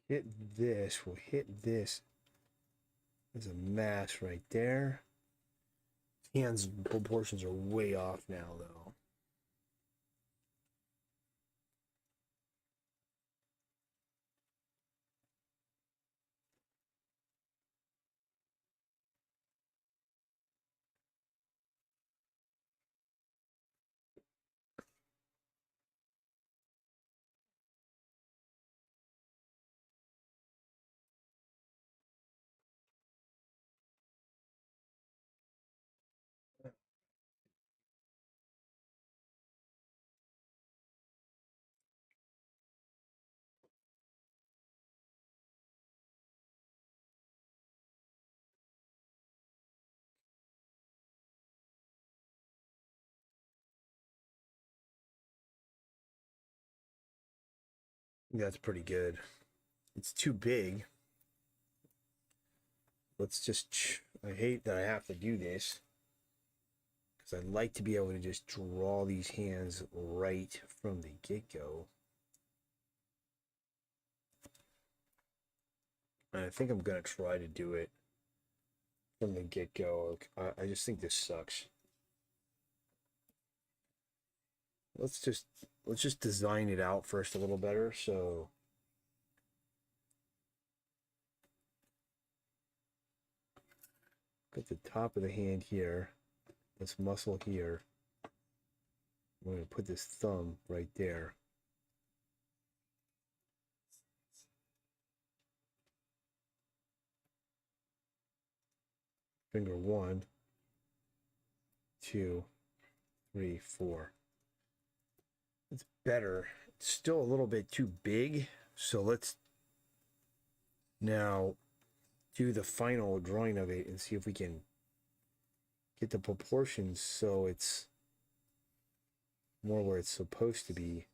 Hit this. We'll hit this. There's a mass right there. Hands proportions are way off now, though. That's pretty good. It's too big. Let's just, I hate that I have to do this, because I'd like to be able to just draw these hands right from the get-go. And I think I'm going to try to do it from the get-go. I just think this sucks. Let's just design it out first a little better. So at the top of the hand here, this muscle here, I'm going to put this thumb right there. Finger 1, 2, 3, 4. It's better. It's still a little bit too big. So let's now do the final drawing of it and see if we can get the proportions so it's more where it's supposed to be.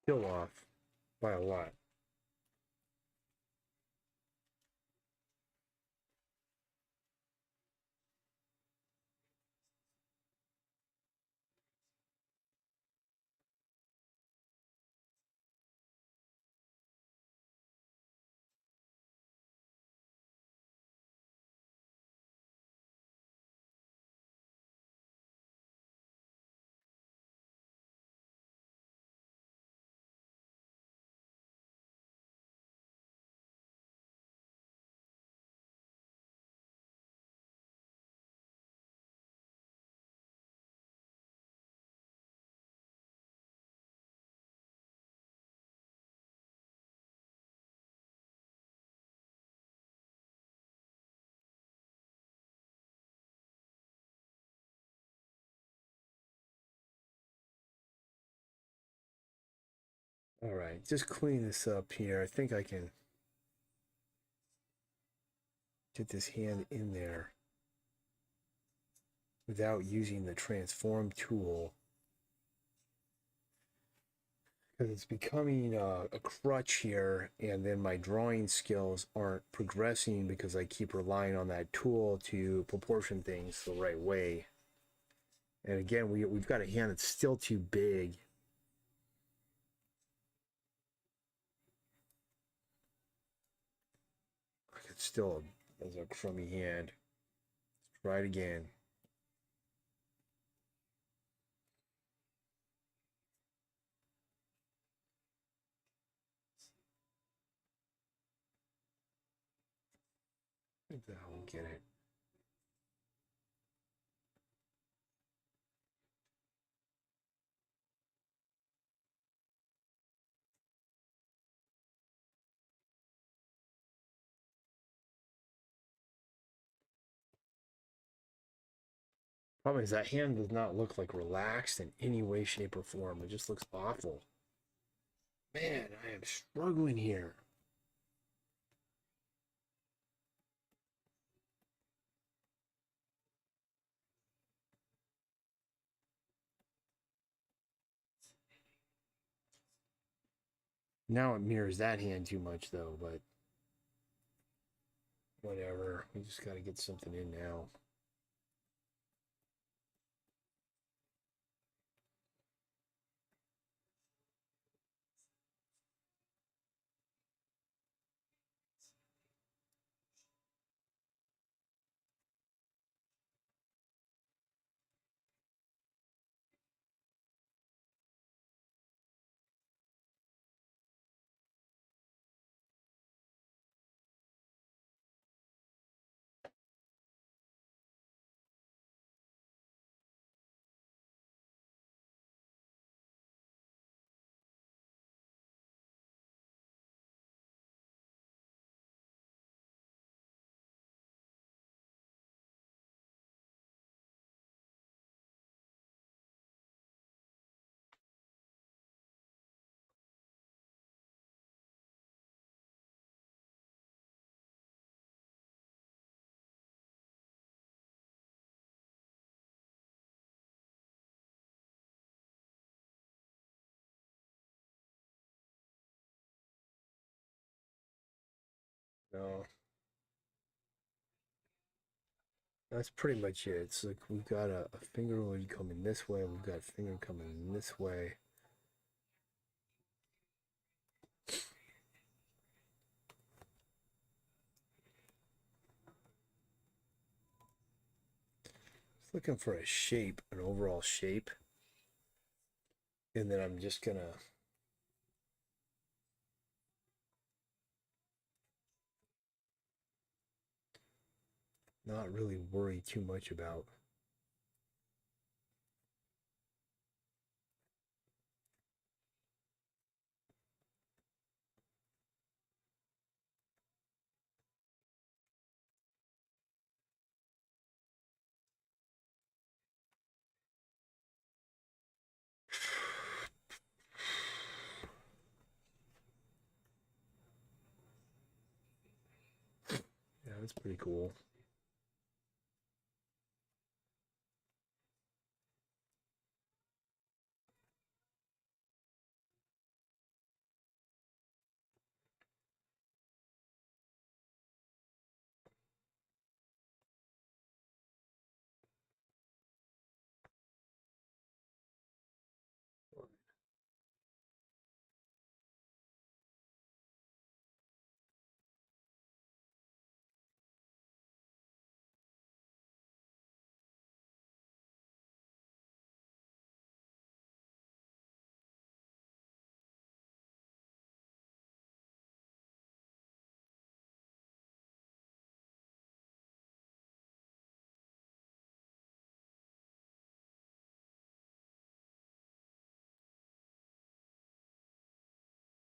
Still off by a lot. All right, just clean this up here. I think I can get this hand in there without using the transform tool, because it's becoming a crutch here, and then my drawing skills aren't progressing because I keep relying on that tool to proportion things the right way. And again, we've got a hand that's still too big. It's still a crummy hand. Let's try it again. I think that will get it. Problem is that hand does not look like relaxed in any way, shape, or form. It just looks awful. Man, I am struggling here. Now it mirrors that hand too much, though, but whatever. We just got to get something in now. No, that's pretty much it. It's like we've got a finger would come in this way. We've got a finger coming in this way. Just looking for a shape, an overall shape. And then I'm just gonna not really worry too much about. Yeah, that's pretty cool.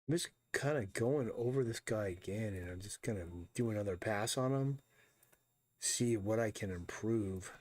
I'm just kind of going over this guy again, and I'm just gonna do another pass on him, see what I can improve.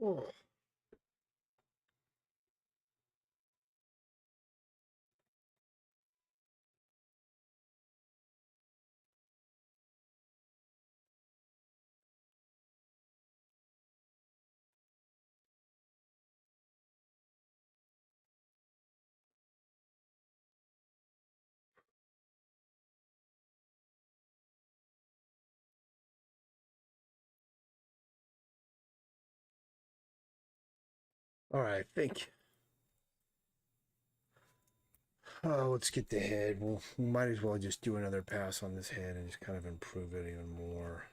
Oh. All right, I think. Oh, let's get the head. We might as well just do another pass on this head and just kind of improve it even more.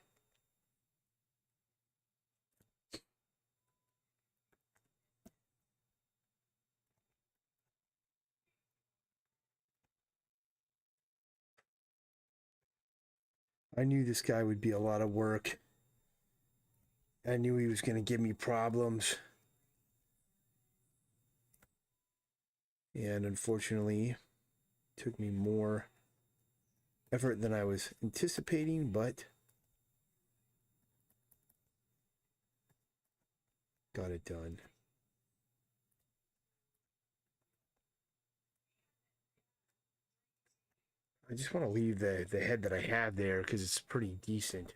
I knew this guy would be a lot of work. I knew he was going to give me problems. And unfortunately, it took me more effort than I was anticipating, but got it done. I just want to leave the head that I have there because it's pretty decent.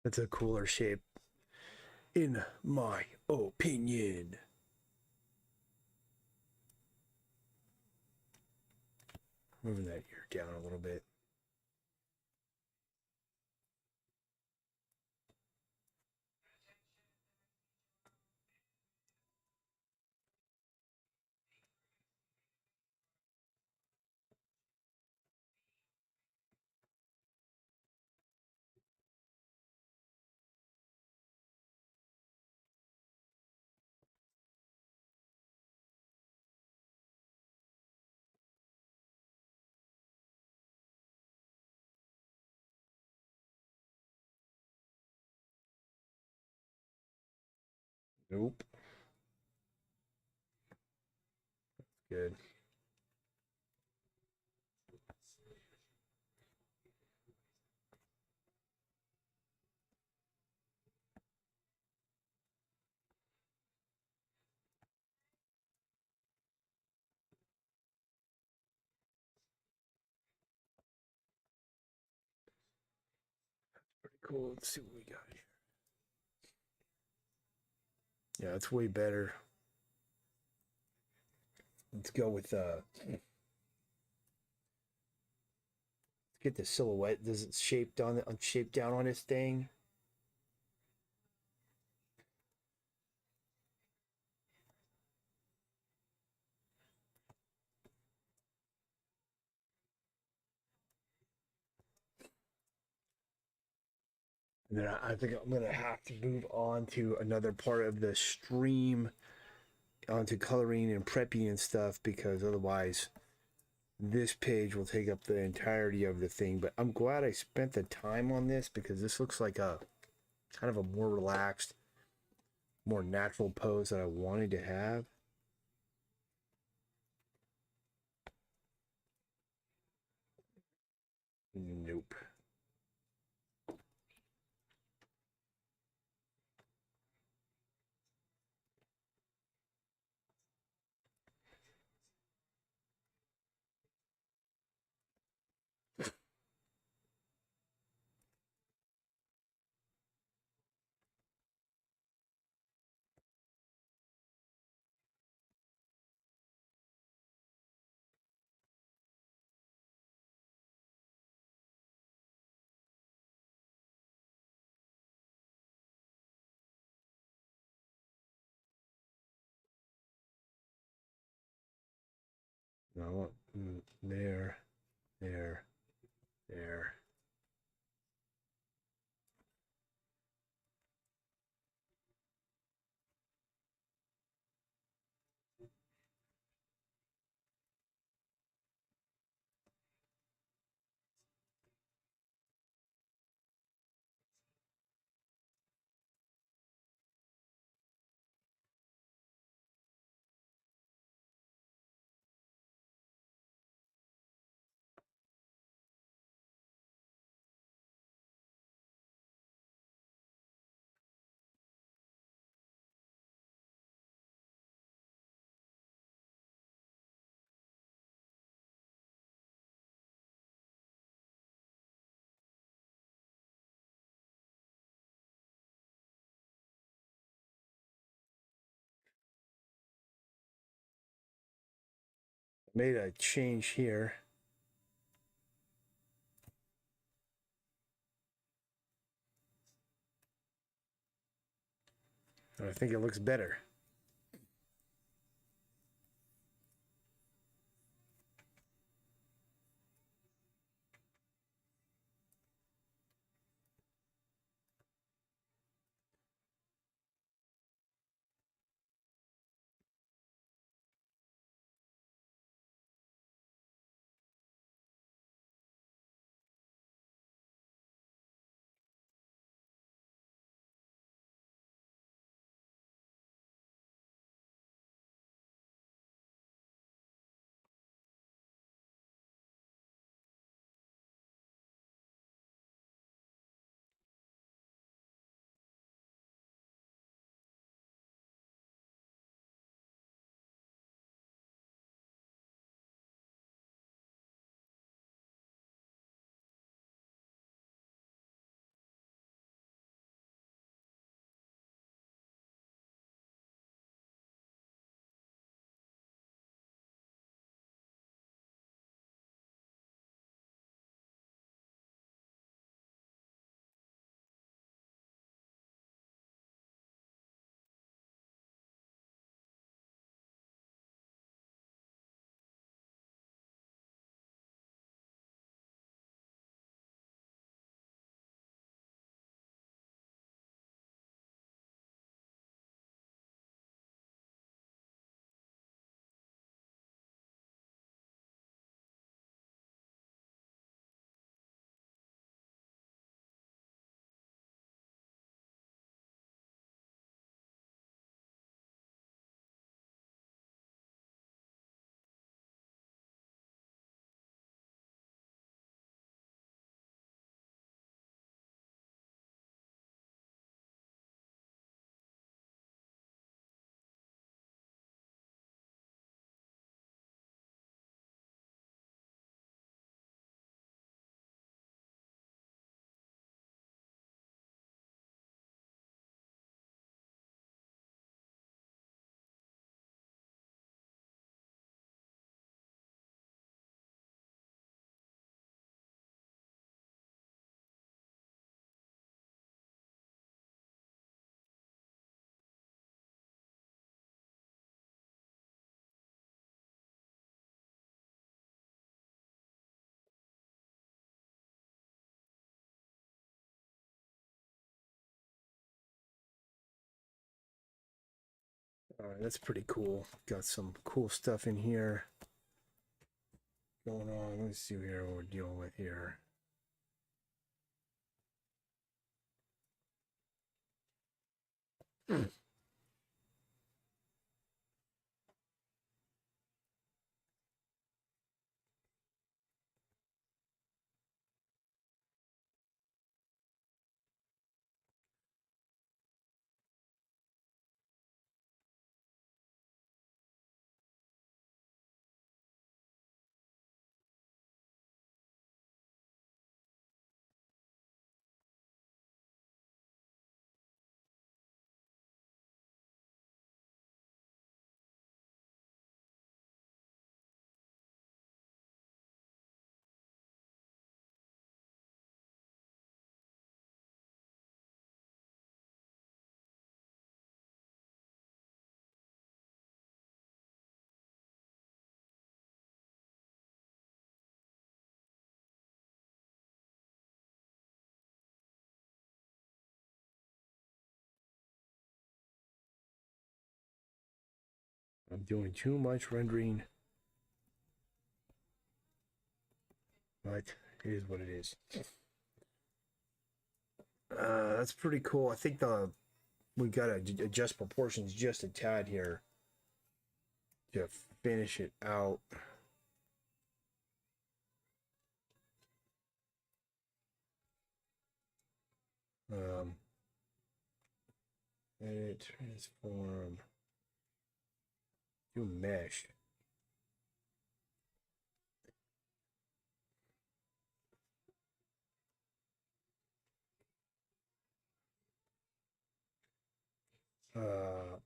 That's a cooler shape, in my opinion. Moving that ear down a little bit. Nope. Good. Pretty cool. Let's see what we got here. Yeah, it's way better. Let's go with let's get the silhouette. Does it shaped down on this thing? And then I think I'm gonna have to move on to another part of the stream, onto coloring and prepping and stuff, because otherwise this page will take up the entirety of the thing. But I'm glad I spent the time on this because this looks like a kind of a more relaxed, more natural pose that I wanted to have. Nope. No, there, there, there. Made a change here. I think it looks better. All right, that's pretty cool. Got some cool stuff in here going on. Let's see here what we're dealing with here. I'm doing too much rendering, but it is what it is. That's pretty cool. I think we gotta adjust proportions just a tad here to finish it out. Edit, transform, do mesh.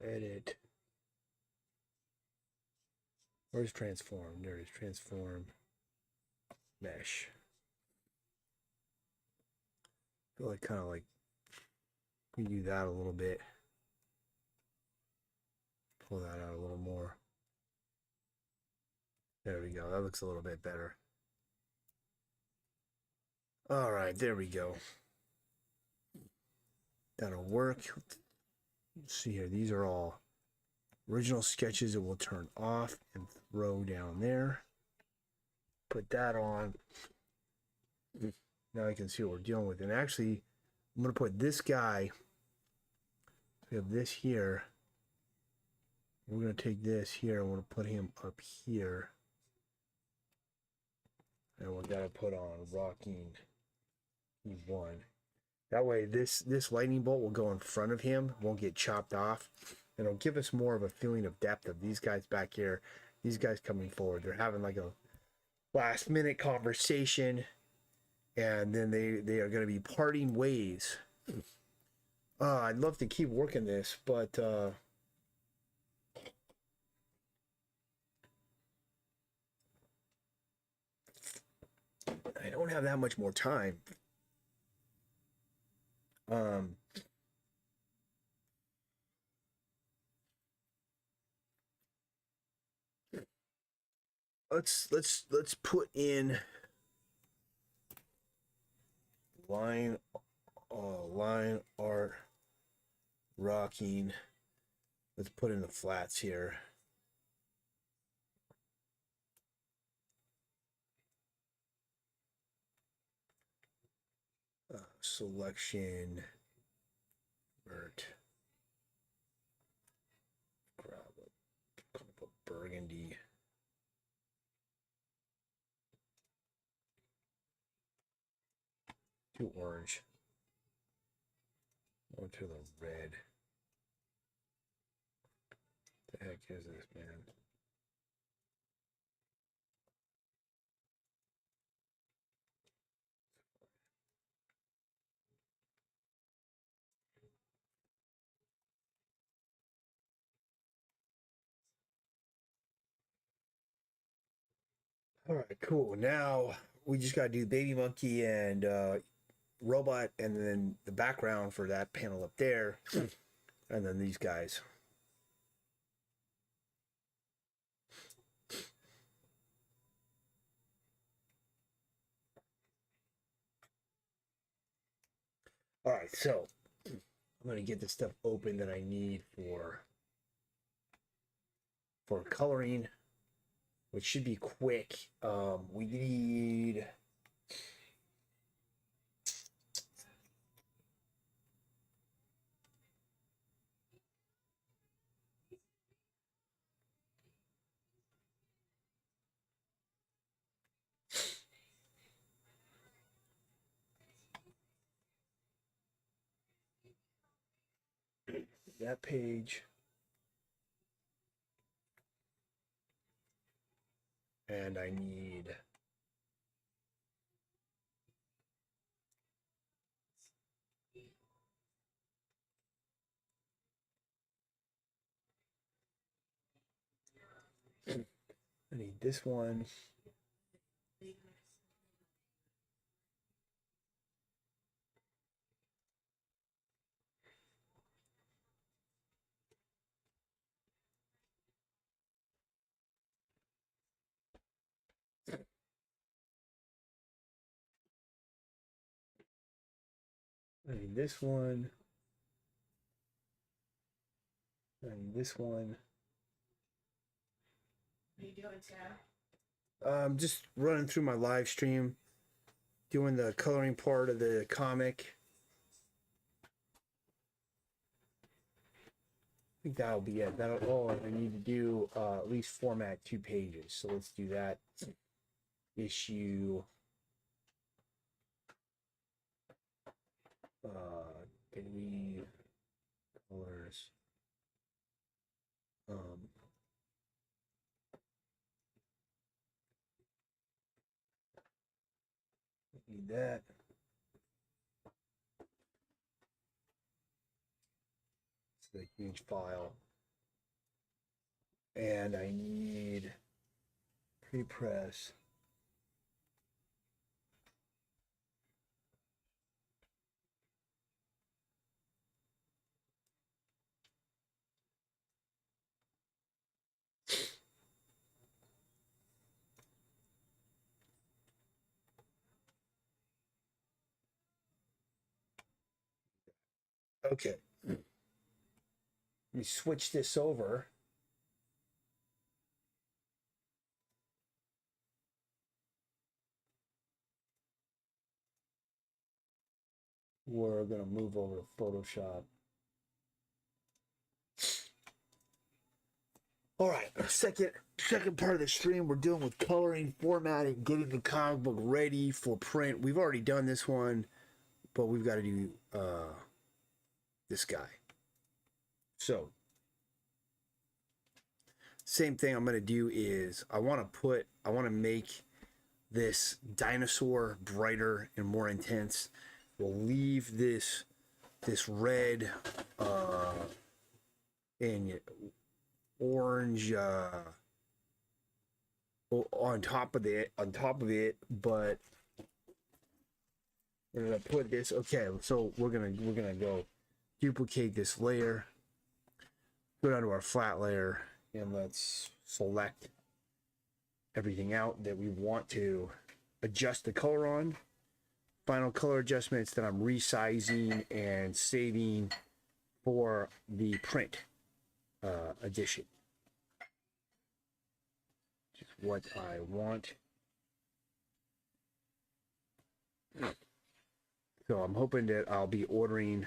Edit. Where's transform? There it is. Transform mesh. I feel like kind of like we do that a little bit. Pull that out a little more. There we go. That looks a little bit better. All right, there we go. That'll work. Let's see here. These are all original sketches that we'll turn off and throw down there. Put that on. Now I can see what we're dealing with. And actually, I'm going to put this guy. We have this here. We're going to take this here and we're going to put him up here. And we're going to put on rocking E1. That way this lightning bolt will go in front of him, won't get chopped off. And it'll give us more of a feeling of depth of these guys back here, these guys coming forward. They're having like a last minute conversation, and then they are going to be parting ways. I'd love to keep working this, but I don't have that much more time. Let's put in line art rocking. Let's put in the flats here. Selection, Vert, put burgundy. Too orange. Go to the red. The heck is this, man? All right, cool. Now we just got to do baby monkey and robot, and then the background for that panel up there, and then these guys. All right, so I'm going to get the stuff open that I need for coloring, which should be quick. We need that page. And I need this one. I need this one. I need this one. What are you doing, Sam? Just running through my live stream, doing the coloring part of the comic. I think that'll be it. That'll all I need to do. At least format 2 pages. So let's do that. Issue. Delete colors. Need that. It's a huge file. And I need Pre-press. Okay. Let me switch this over. We're going to move over to Photoshop. All right, second part of the stream, we're dealing with coloring, formatting, getting the comic book ready for print. We've already done this one, but we've got to do this guy. So, same thing I'm going to do is I want to make this dinosaur brighter and more intense. We'll leave this red and orange on top of it, but we're gonna put this. Okay, so we're gonna go duplicate this layer, go down to our flat layer, and let's select everything out that we want to adjust the color on. Final color adjustments that I'm resizing and saving for the print edition. Just what I want. So I'm hoping that I'll be ordering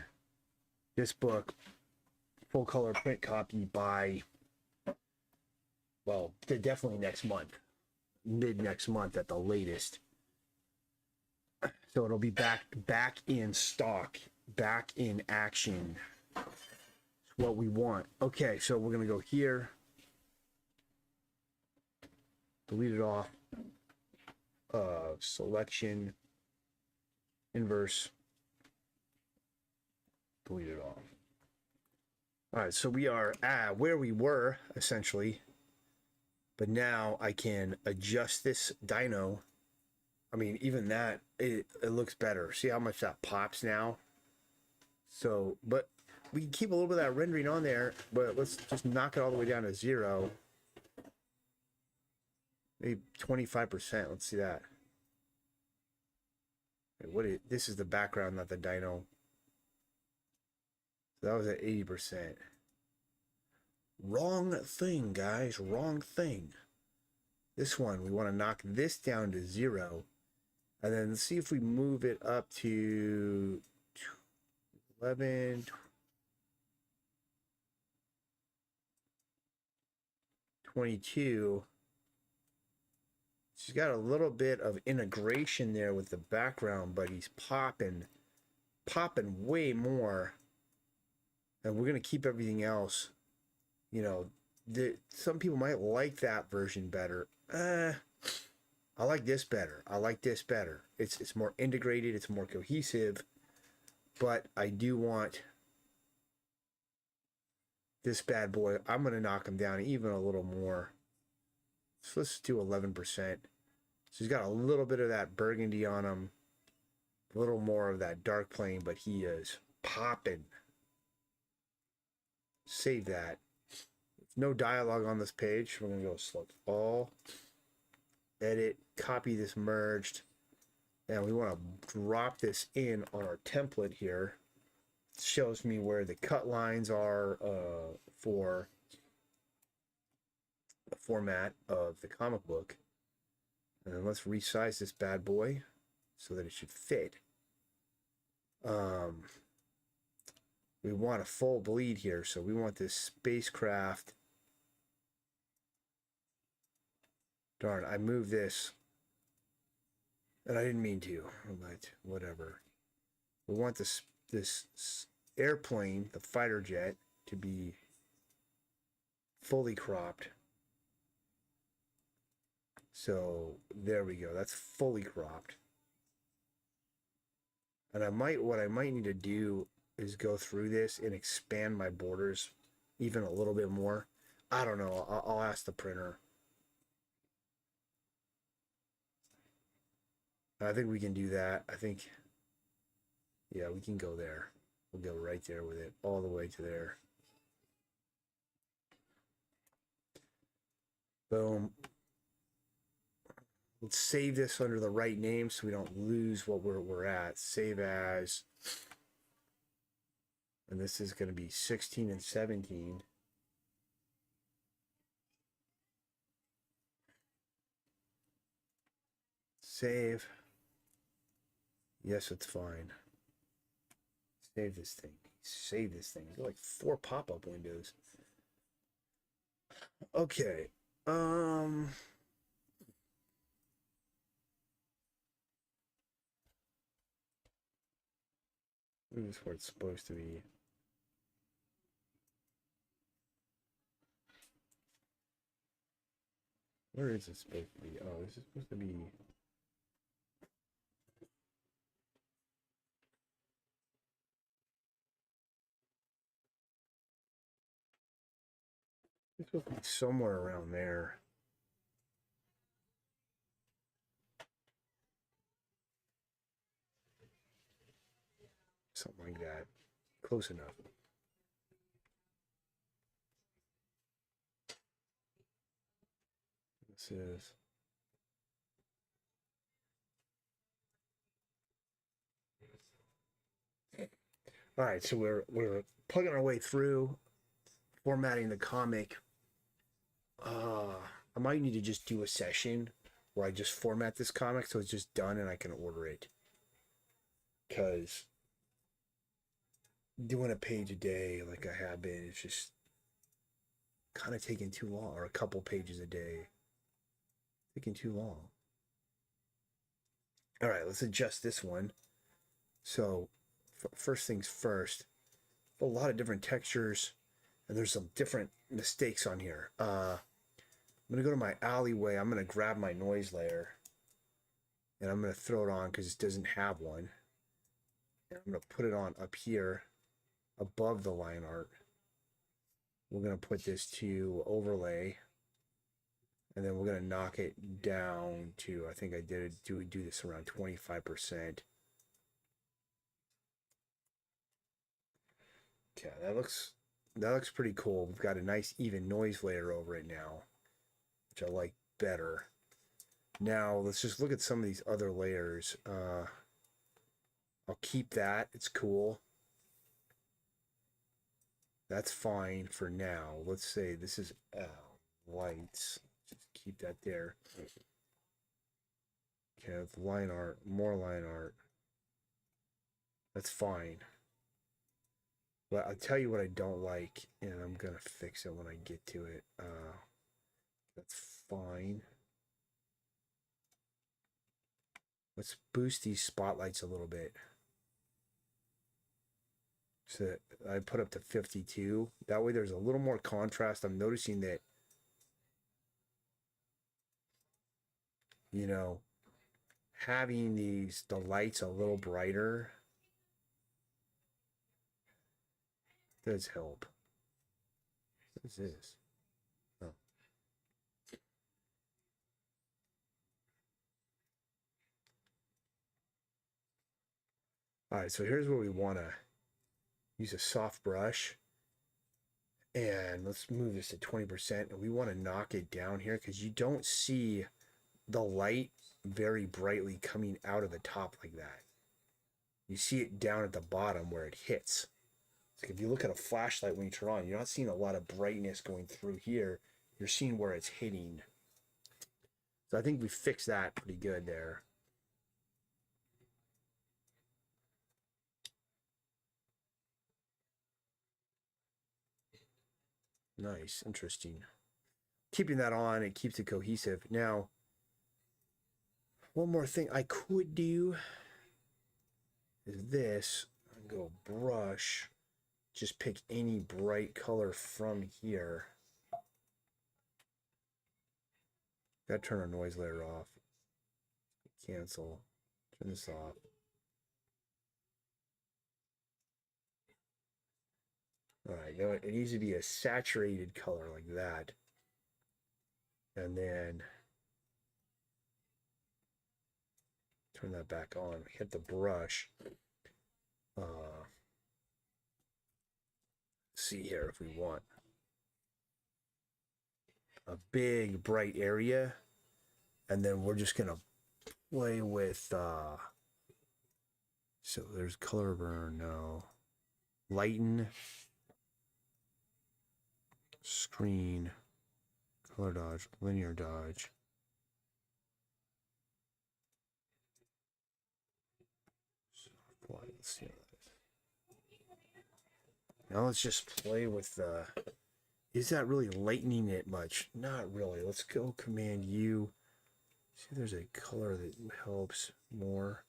this book full color print copy by, well, definitely next month, mid next month at the latest. So it'll be back in stock, back in action. It's what we want. Okay, so we're gonna go here, delete it off, selection, inverse, delete it off. All right, so we are at where we were essentially, but now I can adjust this dino. I mean, even that, it looks better. See how much that pops now? So, but we can keep a little bit of that rendering on there, but let's just knock it all the way down to 0. Maybe 25%. Let's see that. Wait, this is the background, not the dino. So that was at 80%. Wrong thing, guys. Wrong thing. This one, we want to knock this down to 0. And then see if we move it up to 11, 22. She's got a little bit of integration there with the background, but he's popping way more. And we're going to keep everything else. You know, some people might like that version better. I like this better. I like this better. It's more integrated. It's more cohesive. But I do want this bad boy. I'm going to knock him down even a little more. So let's do 11%. So he's got a little bit of that burgundy on him. A little more of that dark plane, but he is popping. Save that. No dialogue on this page. We're going to go select all. Edit, copy this merged, and we want to drop this in on our template here. It shows me where the cut lines are for the format of the comic book. And then let's resize this bad boy so that it should fit. We want a full bleed here, so we want this spacecraft. Darn, I moved this. And I didn't mean to, but whatever. We want this airplane, the fighter jet, to be fully cropped. So there we go. That's fully cropped. And what I might need to do is go through this and expand my borders even a little bit more. I don't know. I'll ask the printer. I think we can do that. I think, yeah, we can go there. We'll go right there with it, all the way to there. Boom. Let's save this under the right name so we don't lose what we're at. Save as, and this is going to be 16 and 17. Save. Yes, it's fine. Save this thing. Save this thing. There's like 4 pop-up windows. Okay. This is where it's supposed to be. Where is it supposed to be? Oh, this is supposed to be. It's supposed to be somewhere around there. Something like that. Close enough. This is. All right, so we're plugging our way through formatting the comic. I might need to just do a session where I just format this comic so it's just done and I can order it. Because doing a page a day like I have been, it's just kind of taking too long, or a couple pages a day. Taking too long. All right, let's adjust this one. So, first things first, a lot of different textures, and there's some different mistakes on here. I'm going to go to my alleyway. I'm going to grab my noise layer, and I'm going to throw it on because it doesn't have one. And I'm going to put it on up here above the line art. We're going to put this to overlay, and then we're going to knock it down to, I think I did do this around 25%. Okay, that looks pretty cool. We've got a nice even noise layer over it now, which I like better. Now let's just look at some of these other layers. I'll keep that. It's cool. That's fine for now. Let's say this is lights. Just keep that there. Okay, with line art, more line art. That's fine. But I'll tell you what I don't like, and I'm gonna fix it when I get to it. That's fine. Let's boost these spotlights a little bit. So I put up to 52. That way there's a little more contrast. I'm noticing that, you know, having the lights a little brighter does help. What is this? Oh. All right, so here's where we want to use a soft brush. And let's move this to 20%. And we want to knock it down here because you don't see the light very brightly coming out of the top like that. You see it down at the bottom where it hits. Like if you look at a flashlight when you turn on, you're not seeing a lot of brightness going through here. You're seeing where it's hitting. So I think we fixed that pretty good there. Nice, interesting. Keeping that on, it keeps it cohesive. Now, one more thing I could do is this. Go brush. Just pick any bright color from here. Gotta turn our noise layer off. Cancel. Turn this off. All right, you know, it needs to be a saturated color like that. And then turn that back on. Hit the brush. See here if we want a big bright area, and then we're just gonna play with so there's color burn, no, lighten, screen, color dodge, linear dodge. Let's see. Now let's just play with the. Is that really lightening it much? Not really. Let's go Command U. See if there's a color that helps more.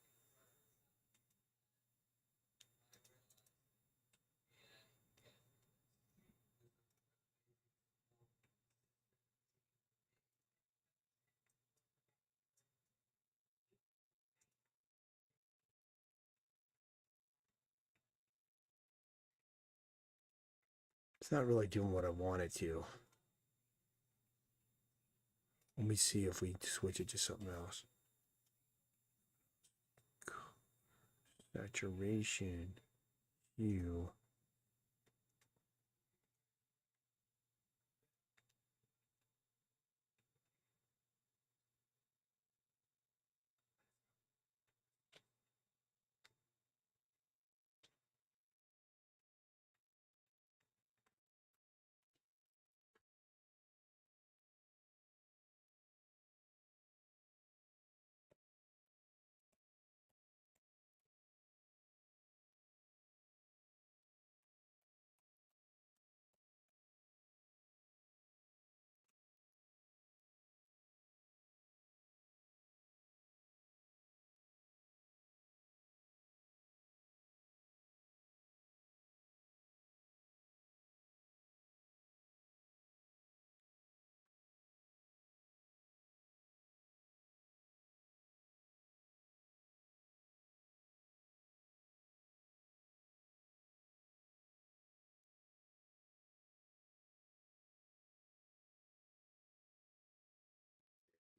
It's not really doing what I want it to. Let me see if we switch it to something else. Saturation, hue.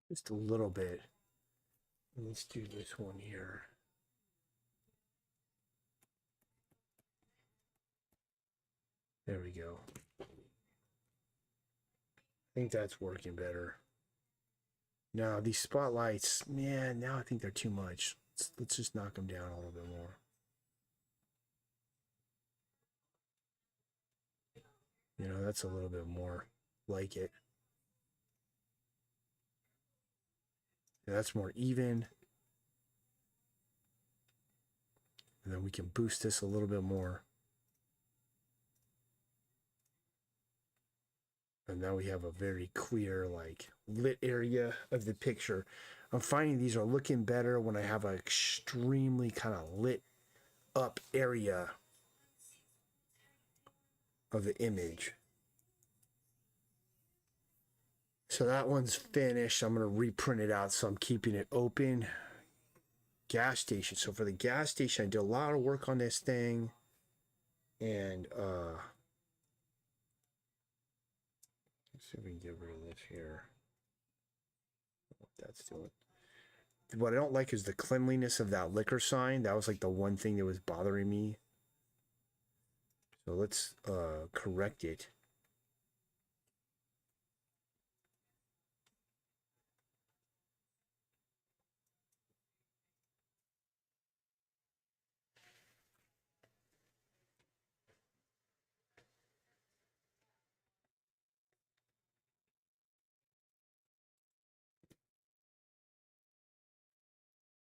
Just a little bit. Let's do this one here. There we go. I think that's working better. Now these spotlights, man, now I think they're too much. Let's just knock them down a little bit more. You know, that's a little bit more like it. Yeah, that's more even. And then we can boost this a little bit more. And now we have a very clear, like, lit area of the picture. I'm finding these are looking better when I have an extremely kind of lit up area of the image. So that one's finished. I'm going to reprint it out, so I'm keeping it open. Gas station. So for the gas station, I did a lot of work on this thing. And let's see if we can get rid of this here. What that's doing. What I don't like is the cleanliness of that liquor sign. That was like the one thing that was bothering me. So let's correct it.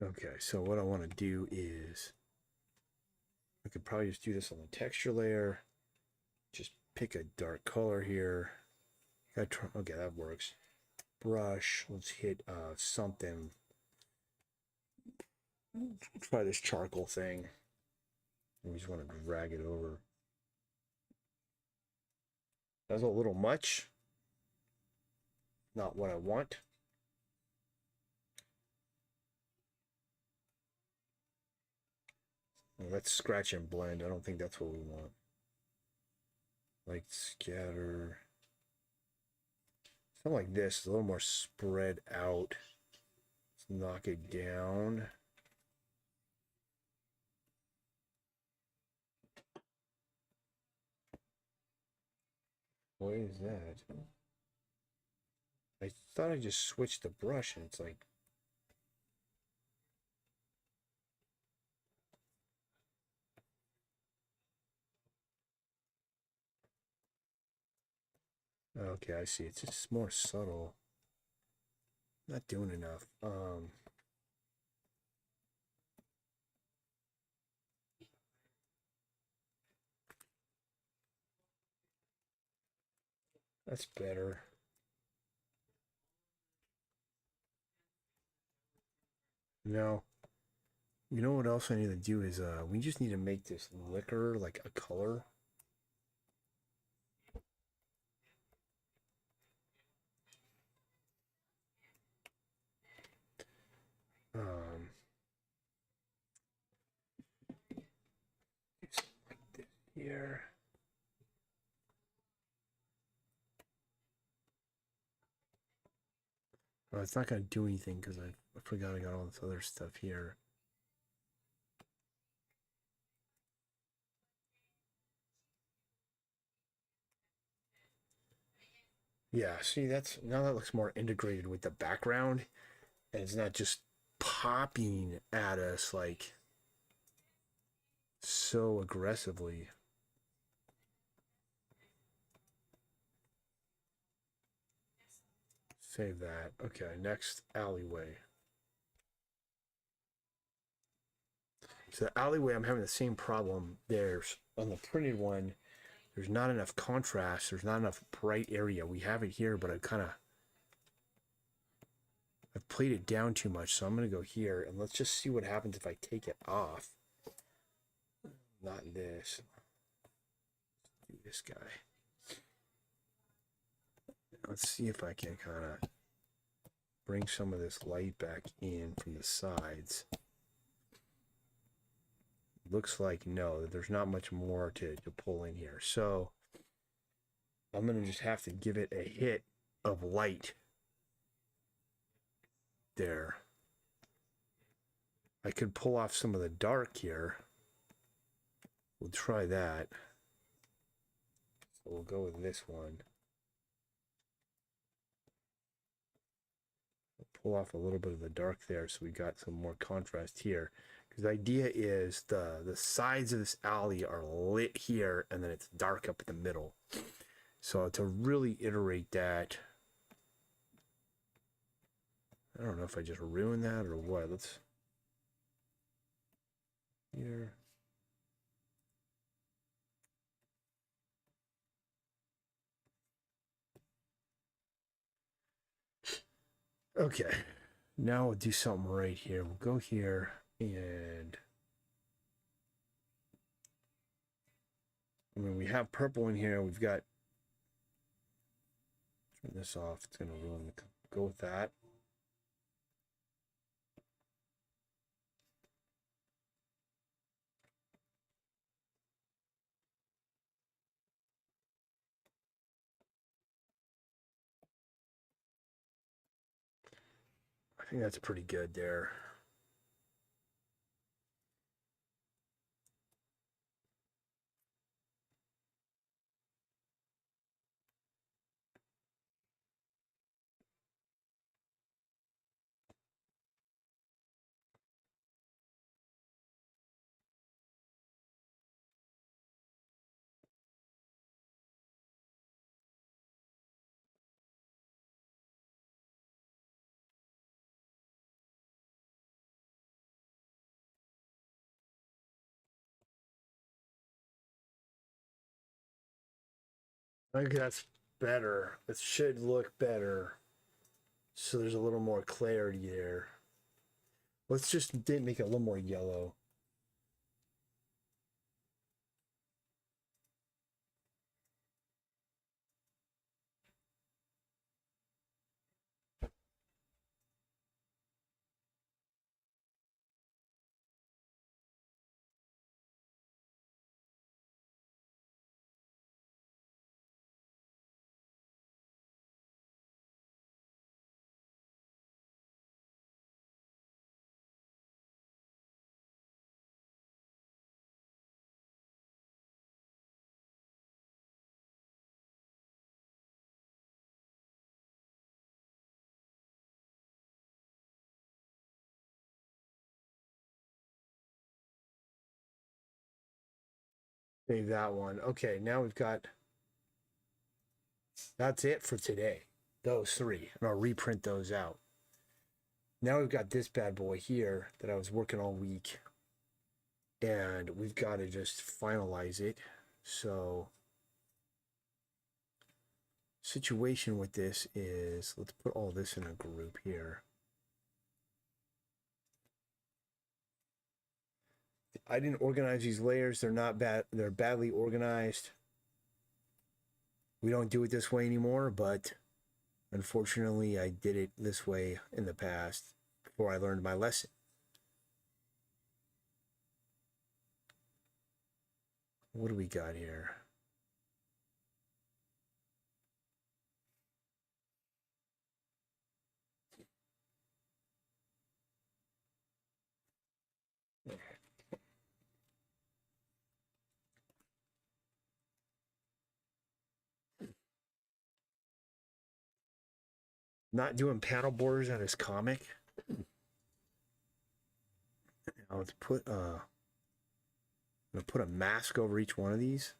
Okay, so what I want to do is I could probably just do this on the texture layer. Just pick a dark color here. Okay, that works. Brush. Let's hit something. Try this charcoal thing. We just want to drag it over. That's a little much. Not what I want. Well, let's scratch and blend. I don't think that's what we want. Like scatter. Something like this, a little more spread out. Let's knock it down. is that? I thought I just switched the brush and it's like... Okay, I see. It's just more subtle. Not doing enough. That's better. No. You know what else I need to do is we just need to make this liquor like a color. Um it's like this here. Oh, it's not gonna do anything because I forgot I got all this other stuff here. Yeah, see, that's now that looks more integrated with the background, and it's not just popping at us like so aggressively. Save that. Okay, next alleyway. So the alleyway, I'm having the same problem. There's on the printed one, there's not enough contrast. There's not enough bright area. We have it here, but I've played it down too much. So I'm gonna go here and let's just see what happens if I take it off. Not this. Do this guy. Let's see if I can kind of bring some of this light back in from the sides. Looks like no, there's not much more to pull in here. So I'm going to just have to give it a hit of light there. I could pull off some of the dark here. We'll try that. So we'll go with this one. Pull off a little bit of the dark there so we got some more contrast here. Because the idea is the sides of this alley are lit here and then it's dark up in the middle. So to really iterate that, I don't know if I just ruined that or what. Let's here. Okay, now we'll do something right here. We'll go here and I mean, we have purple in here. We've got, turn this off. It's going to ruin the, go with that. I think that's pretty good there. I think that's better. It should look better. So there's a little more clarity there. Let's just make it a little more yellow. Save that one. Okay, now we've got, that's it for today. Those three. And I'll reprint those out. Now we've got this bad boy here that I was working all week. And we've got to just finalize it. So, situation with this is, let's put all this in a group here. I didn't organize these layers. They're not bad. They're badly organized. We don't do it this way anymore, but unfortunately, I did it this way in the past before I learned my lesson. What do we got here? Not doing panel borders on his comic. Now let's put I'm gonna put a mask over each one of these.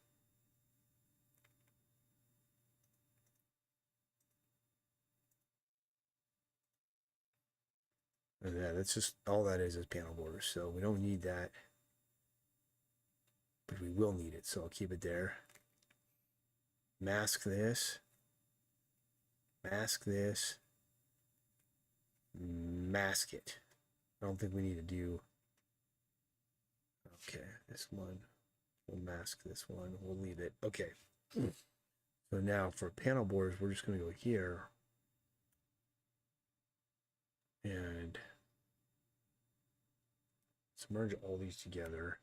And yeah, that's just all that is panel borders. So we don't need that. But we will need it, so I'll keep it there. Mask this. Mask this. Mask it. I don't think we need to do. Okay, this one. We'll mask this one. We'll leave it. Okay. So now for panel borders, we're just going to go here. And let's merge all these together.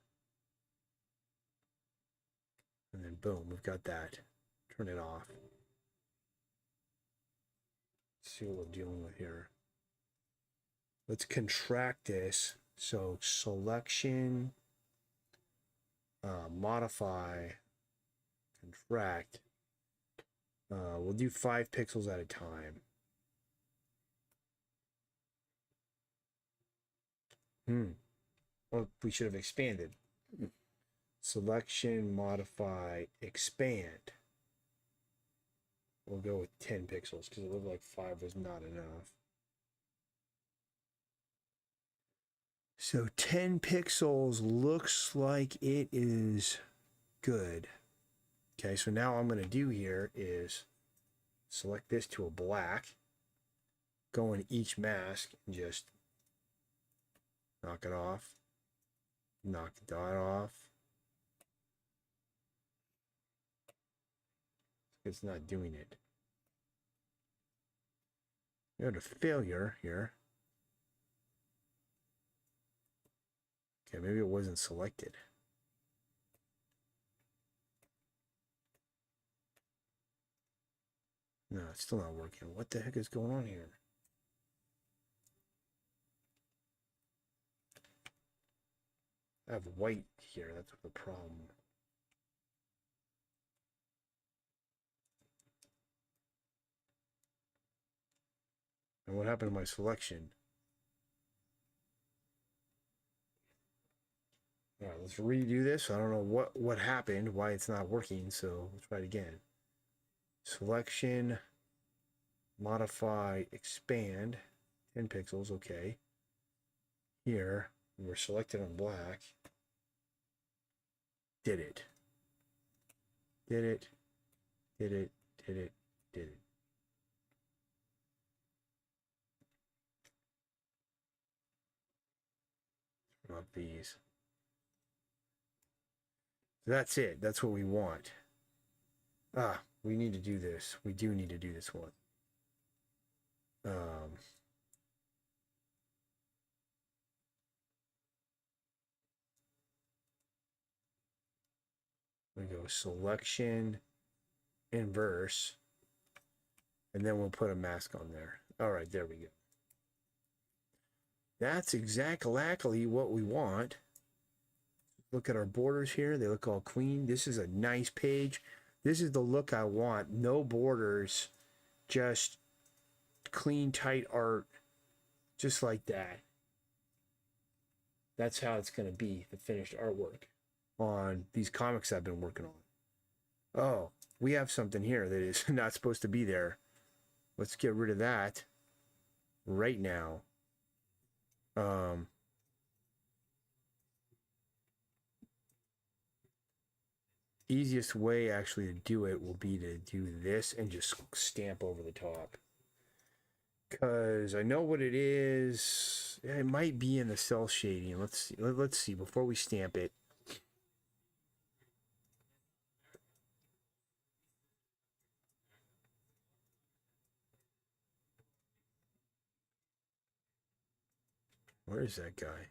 And then boom, we've got that. Turn it off. See what we're dealing with here. Let's contract this. So selection, modify, contract. We'll do 5 pixels at a time. Well, we should have expanded. Selection, modify, expand. We'll go with 10 pixels because it looked like 5 was not enough. So 10 pixels looks like it is good. Okay, so now what I'm going to do here is select this to a black, go in each mask and just knock it off, knock the dot off. It's not doing it. We had a failure here. Okay, maybe it wasn't selected. No, it's still not working. What the heck is going on here? I have white here. That's the problem. And what happened to my selection? All right, let's redo this. I don't know what happened, why it's not working, so let's try it again. Selection, modify, expand, 10 pixels, okay. Here, we're selected on black. Did it. Did it. Did it. Did it. Did it. Not these. That's it. That's what we want. Ah, we need to do this. We do need to do this one. We go selection, inverse, and then we'll put a mask on there. All right, there we go. That's exactly what we want. Look at our borders here. They look all clean. This is a nice page. This is the look I want. No borders, just clean, tight art, just like that. That's how it's going to be, the finished artwork. on these comics I've been working on. Oh, we have something here that is not supposed to be there. Let's get rid of that right now. Easiest way actually to do it will be to do this and just stamp over the top. Because I know what it is. It might be in the cell shading. Let's see. Let's see before we stamp it. Where is that guy?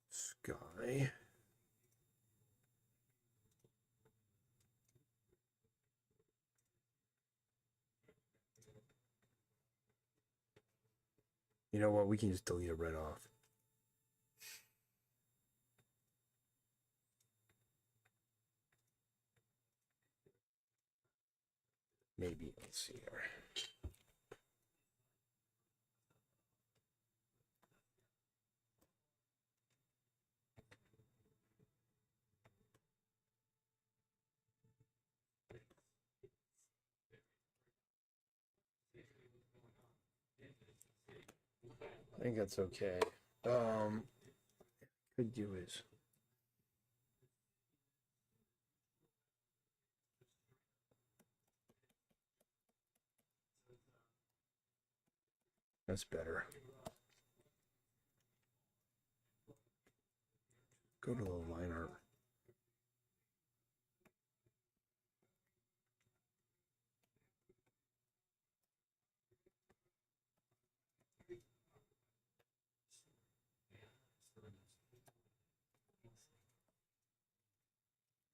Sky. You know what? We can just delete it right off. Maybe. Let's see here. I think that's okay. Could do is that's better. Go to the line art.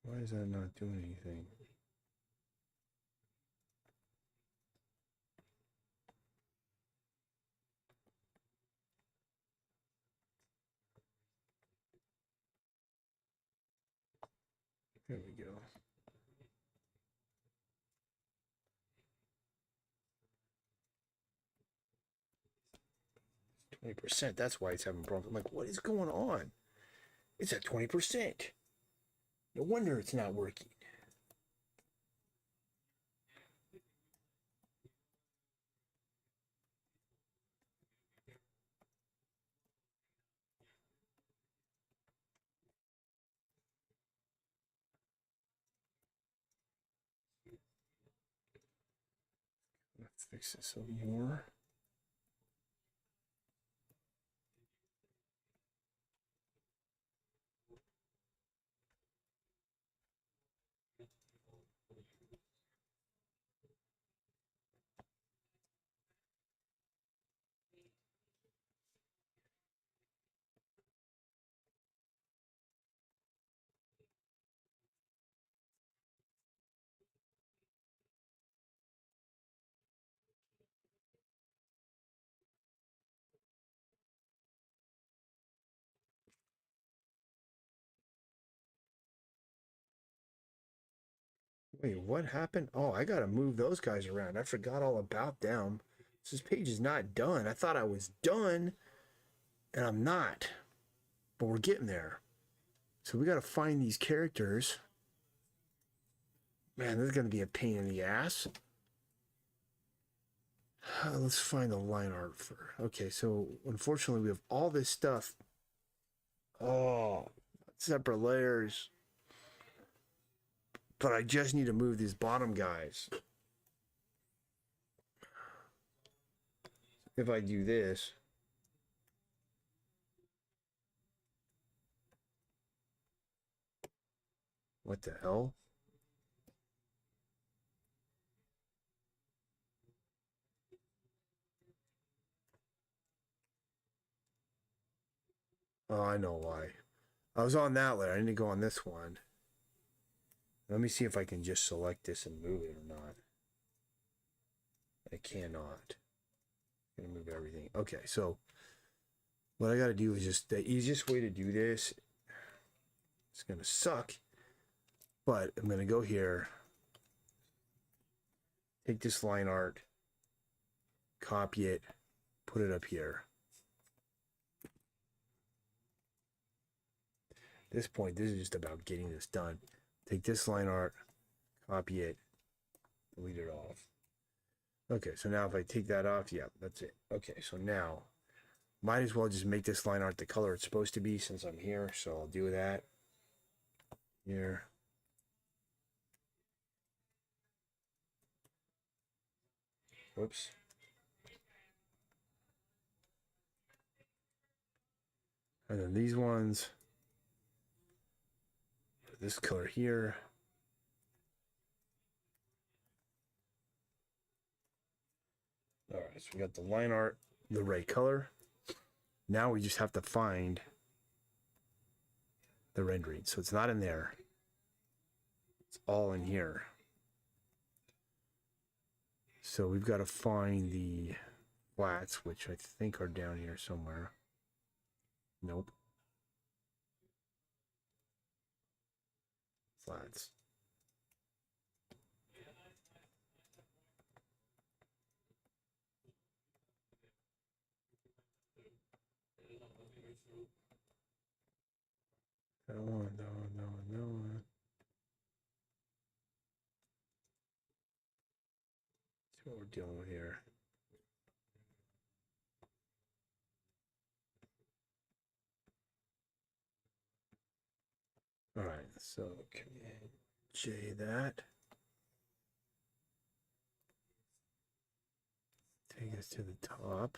Why is that not doing anything? There we go. %. That's why it's having problems. I'm like, what is going on? It's at 20%. No wonder it's not working. Let's fix this a little more. Wait, what happened? Oh, I gotta move those guys around. I forgot all about them. This page is not done. I thought I was done, and I'm not. But we're getting there. So we gotta find these characters. Man, this is gonna be a pain in the ass. Let's find the line art for. Okay, so unfortunately we have all this stuff. Oh, separate layers. But I just need to move these bottom guys. If I do this. What the hell? Oh, I know why. I was on that layer. I need to go on this one. Let me see if I can just select this and move it or not. I cannot. I'm gonna move everything. Okay, so what I gotta do is just the easiest way to do this. It's gonna suck, but I'm gonna go here, take this line art, copy it, put it up here. At this point, this is just about getting this done. Take this line art, copy it, delete it off. Okay, so now if I take that off, yeah, that's it. Okay, so now might as well just make this line art the color it's supposed to be since I'm here. So I'll do that here. Whoops. And then these ones, this color here. All right, so we got the line art, the right color. Now we just have to find the rendering. So it's not in there. It's all in here. So we've got to find the flats, which I think are down here somewhere. Nope. Flats. No. See what we're dealing with here. All right, so Command J that. Take us to the top.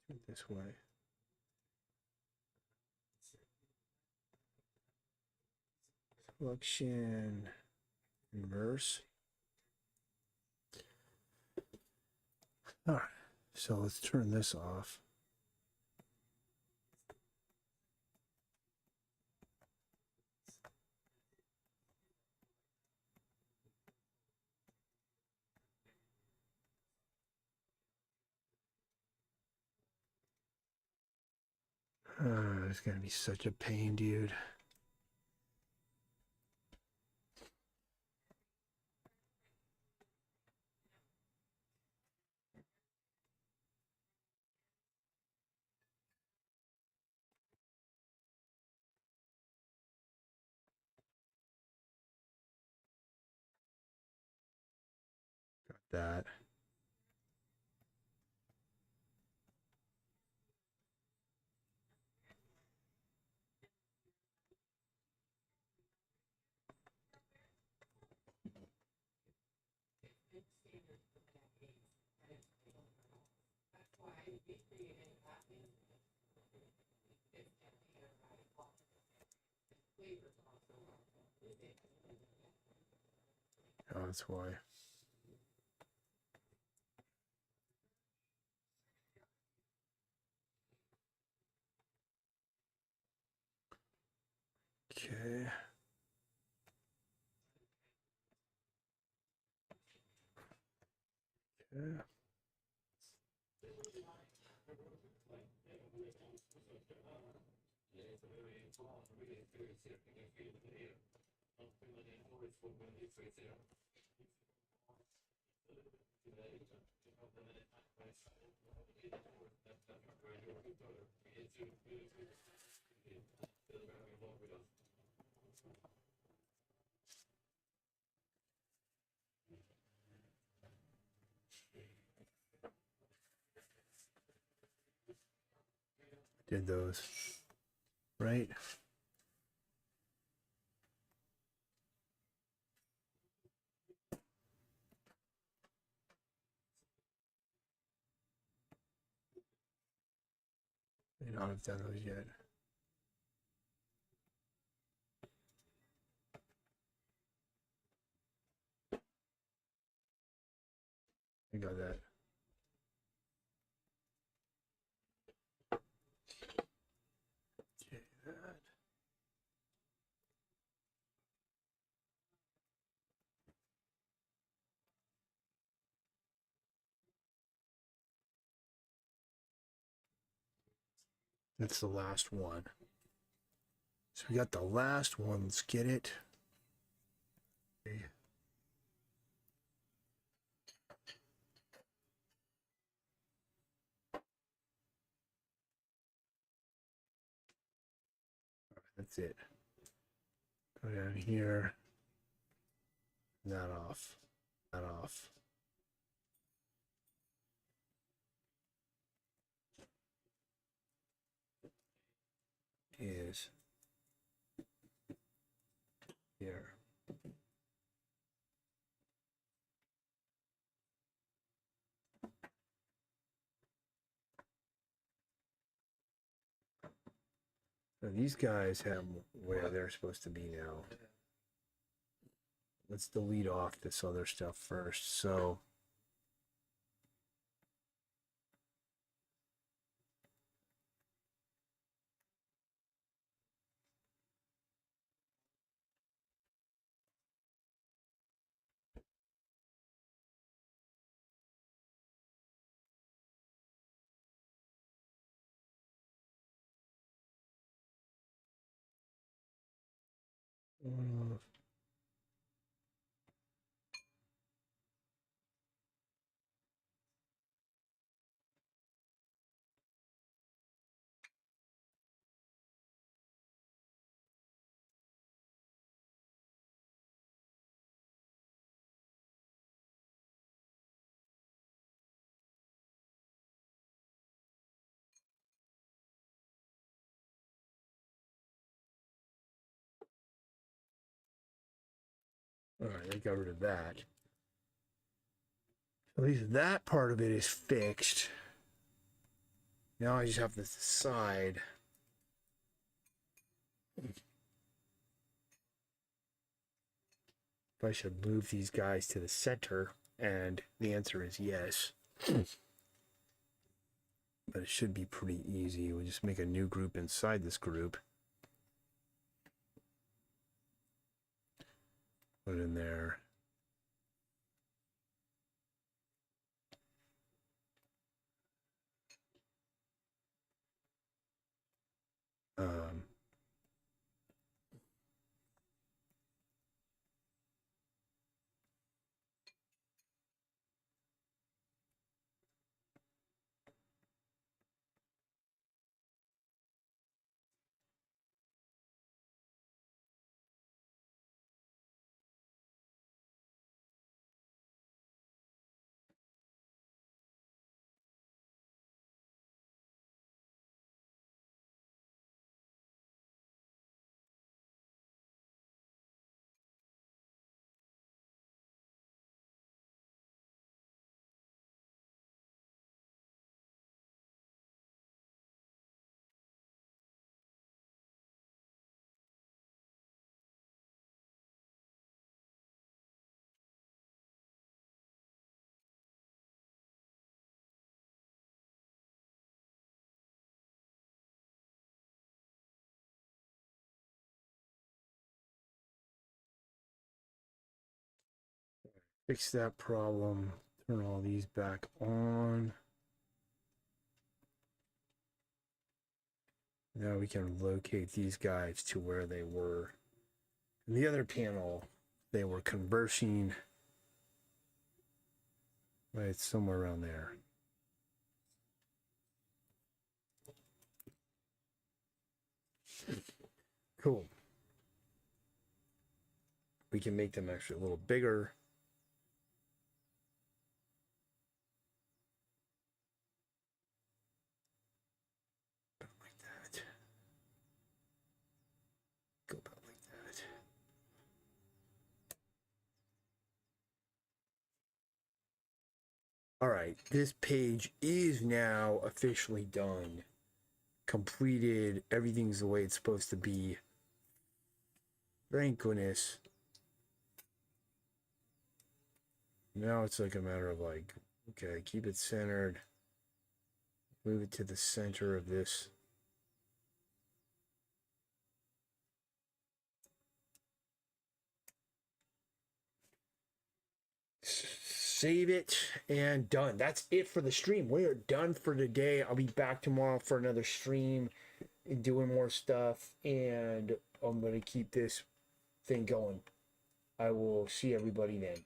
Let's do it this way. Selection, inverse. All right, so let's turn this off. It's gonna be such a pain, dude. Got that. Oh, that's why. Okay. Okay. Did those. Right? May not have done those yet. I got that. Okay, that. That's the last one. So we got the last one. Let's get it. Okay. That's it. Go down here. That off. That off. Is here. Now these guys have where they're supposed to be now. Let's delete off this other stuff first. So all right, I got rid of that. At least that part of it is fixed. Now I just have to decide. If I should move these guys to the center, and the answer is yes. But it should be pretty easy. We'll just make a new group inside this group. Put it in there. Um, Fix that problem. Turn all these back on. Now we can locate these guys to where they were. In the other panel, they were conversing. Right, somewhere around there. Cool. We can make them actually a little bigger. Like that. Go about like that. All right, this page is now officially done. Completed. Everything's the way it's supposed to be. Thank goodness. Now it's like a matter of like, okay, keep it centered. Move it to the center of this. Save it and done. That's it for the stream. We are done for today. I'll be back tomorrow for another stream and doing more stuff. And I'm gonna keep this thing going. I will see everybody then.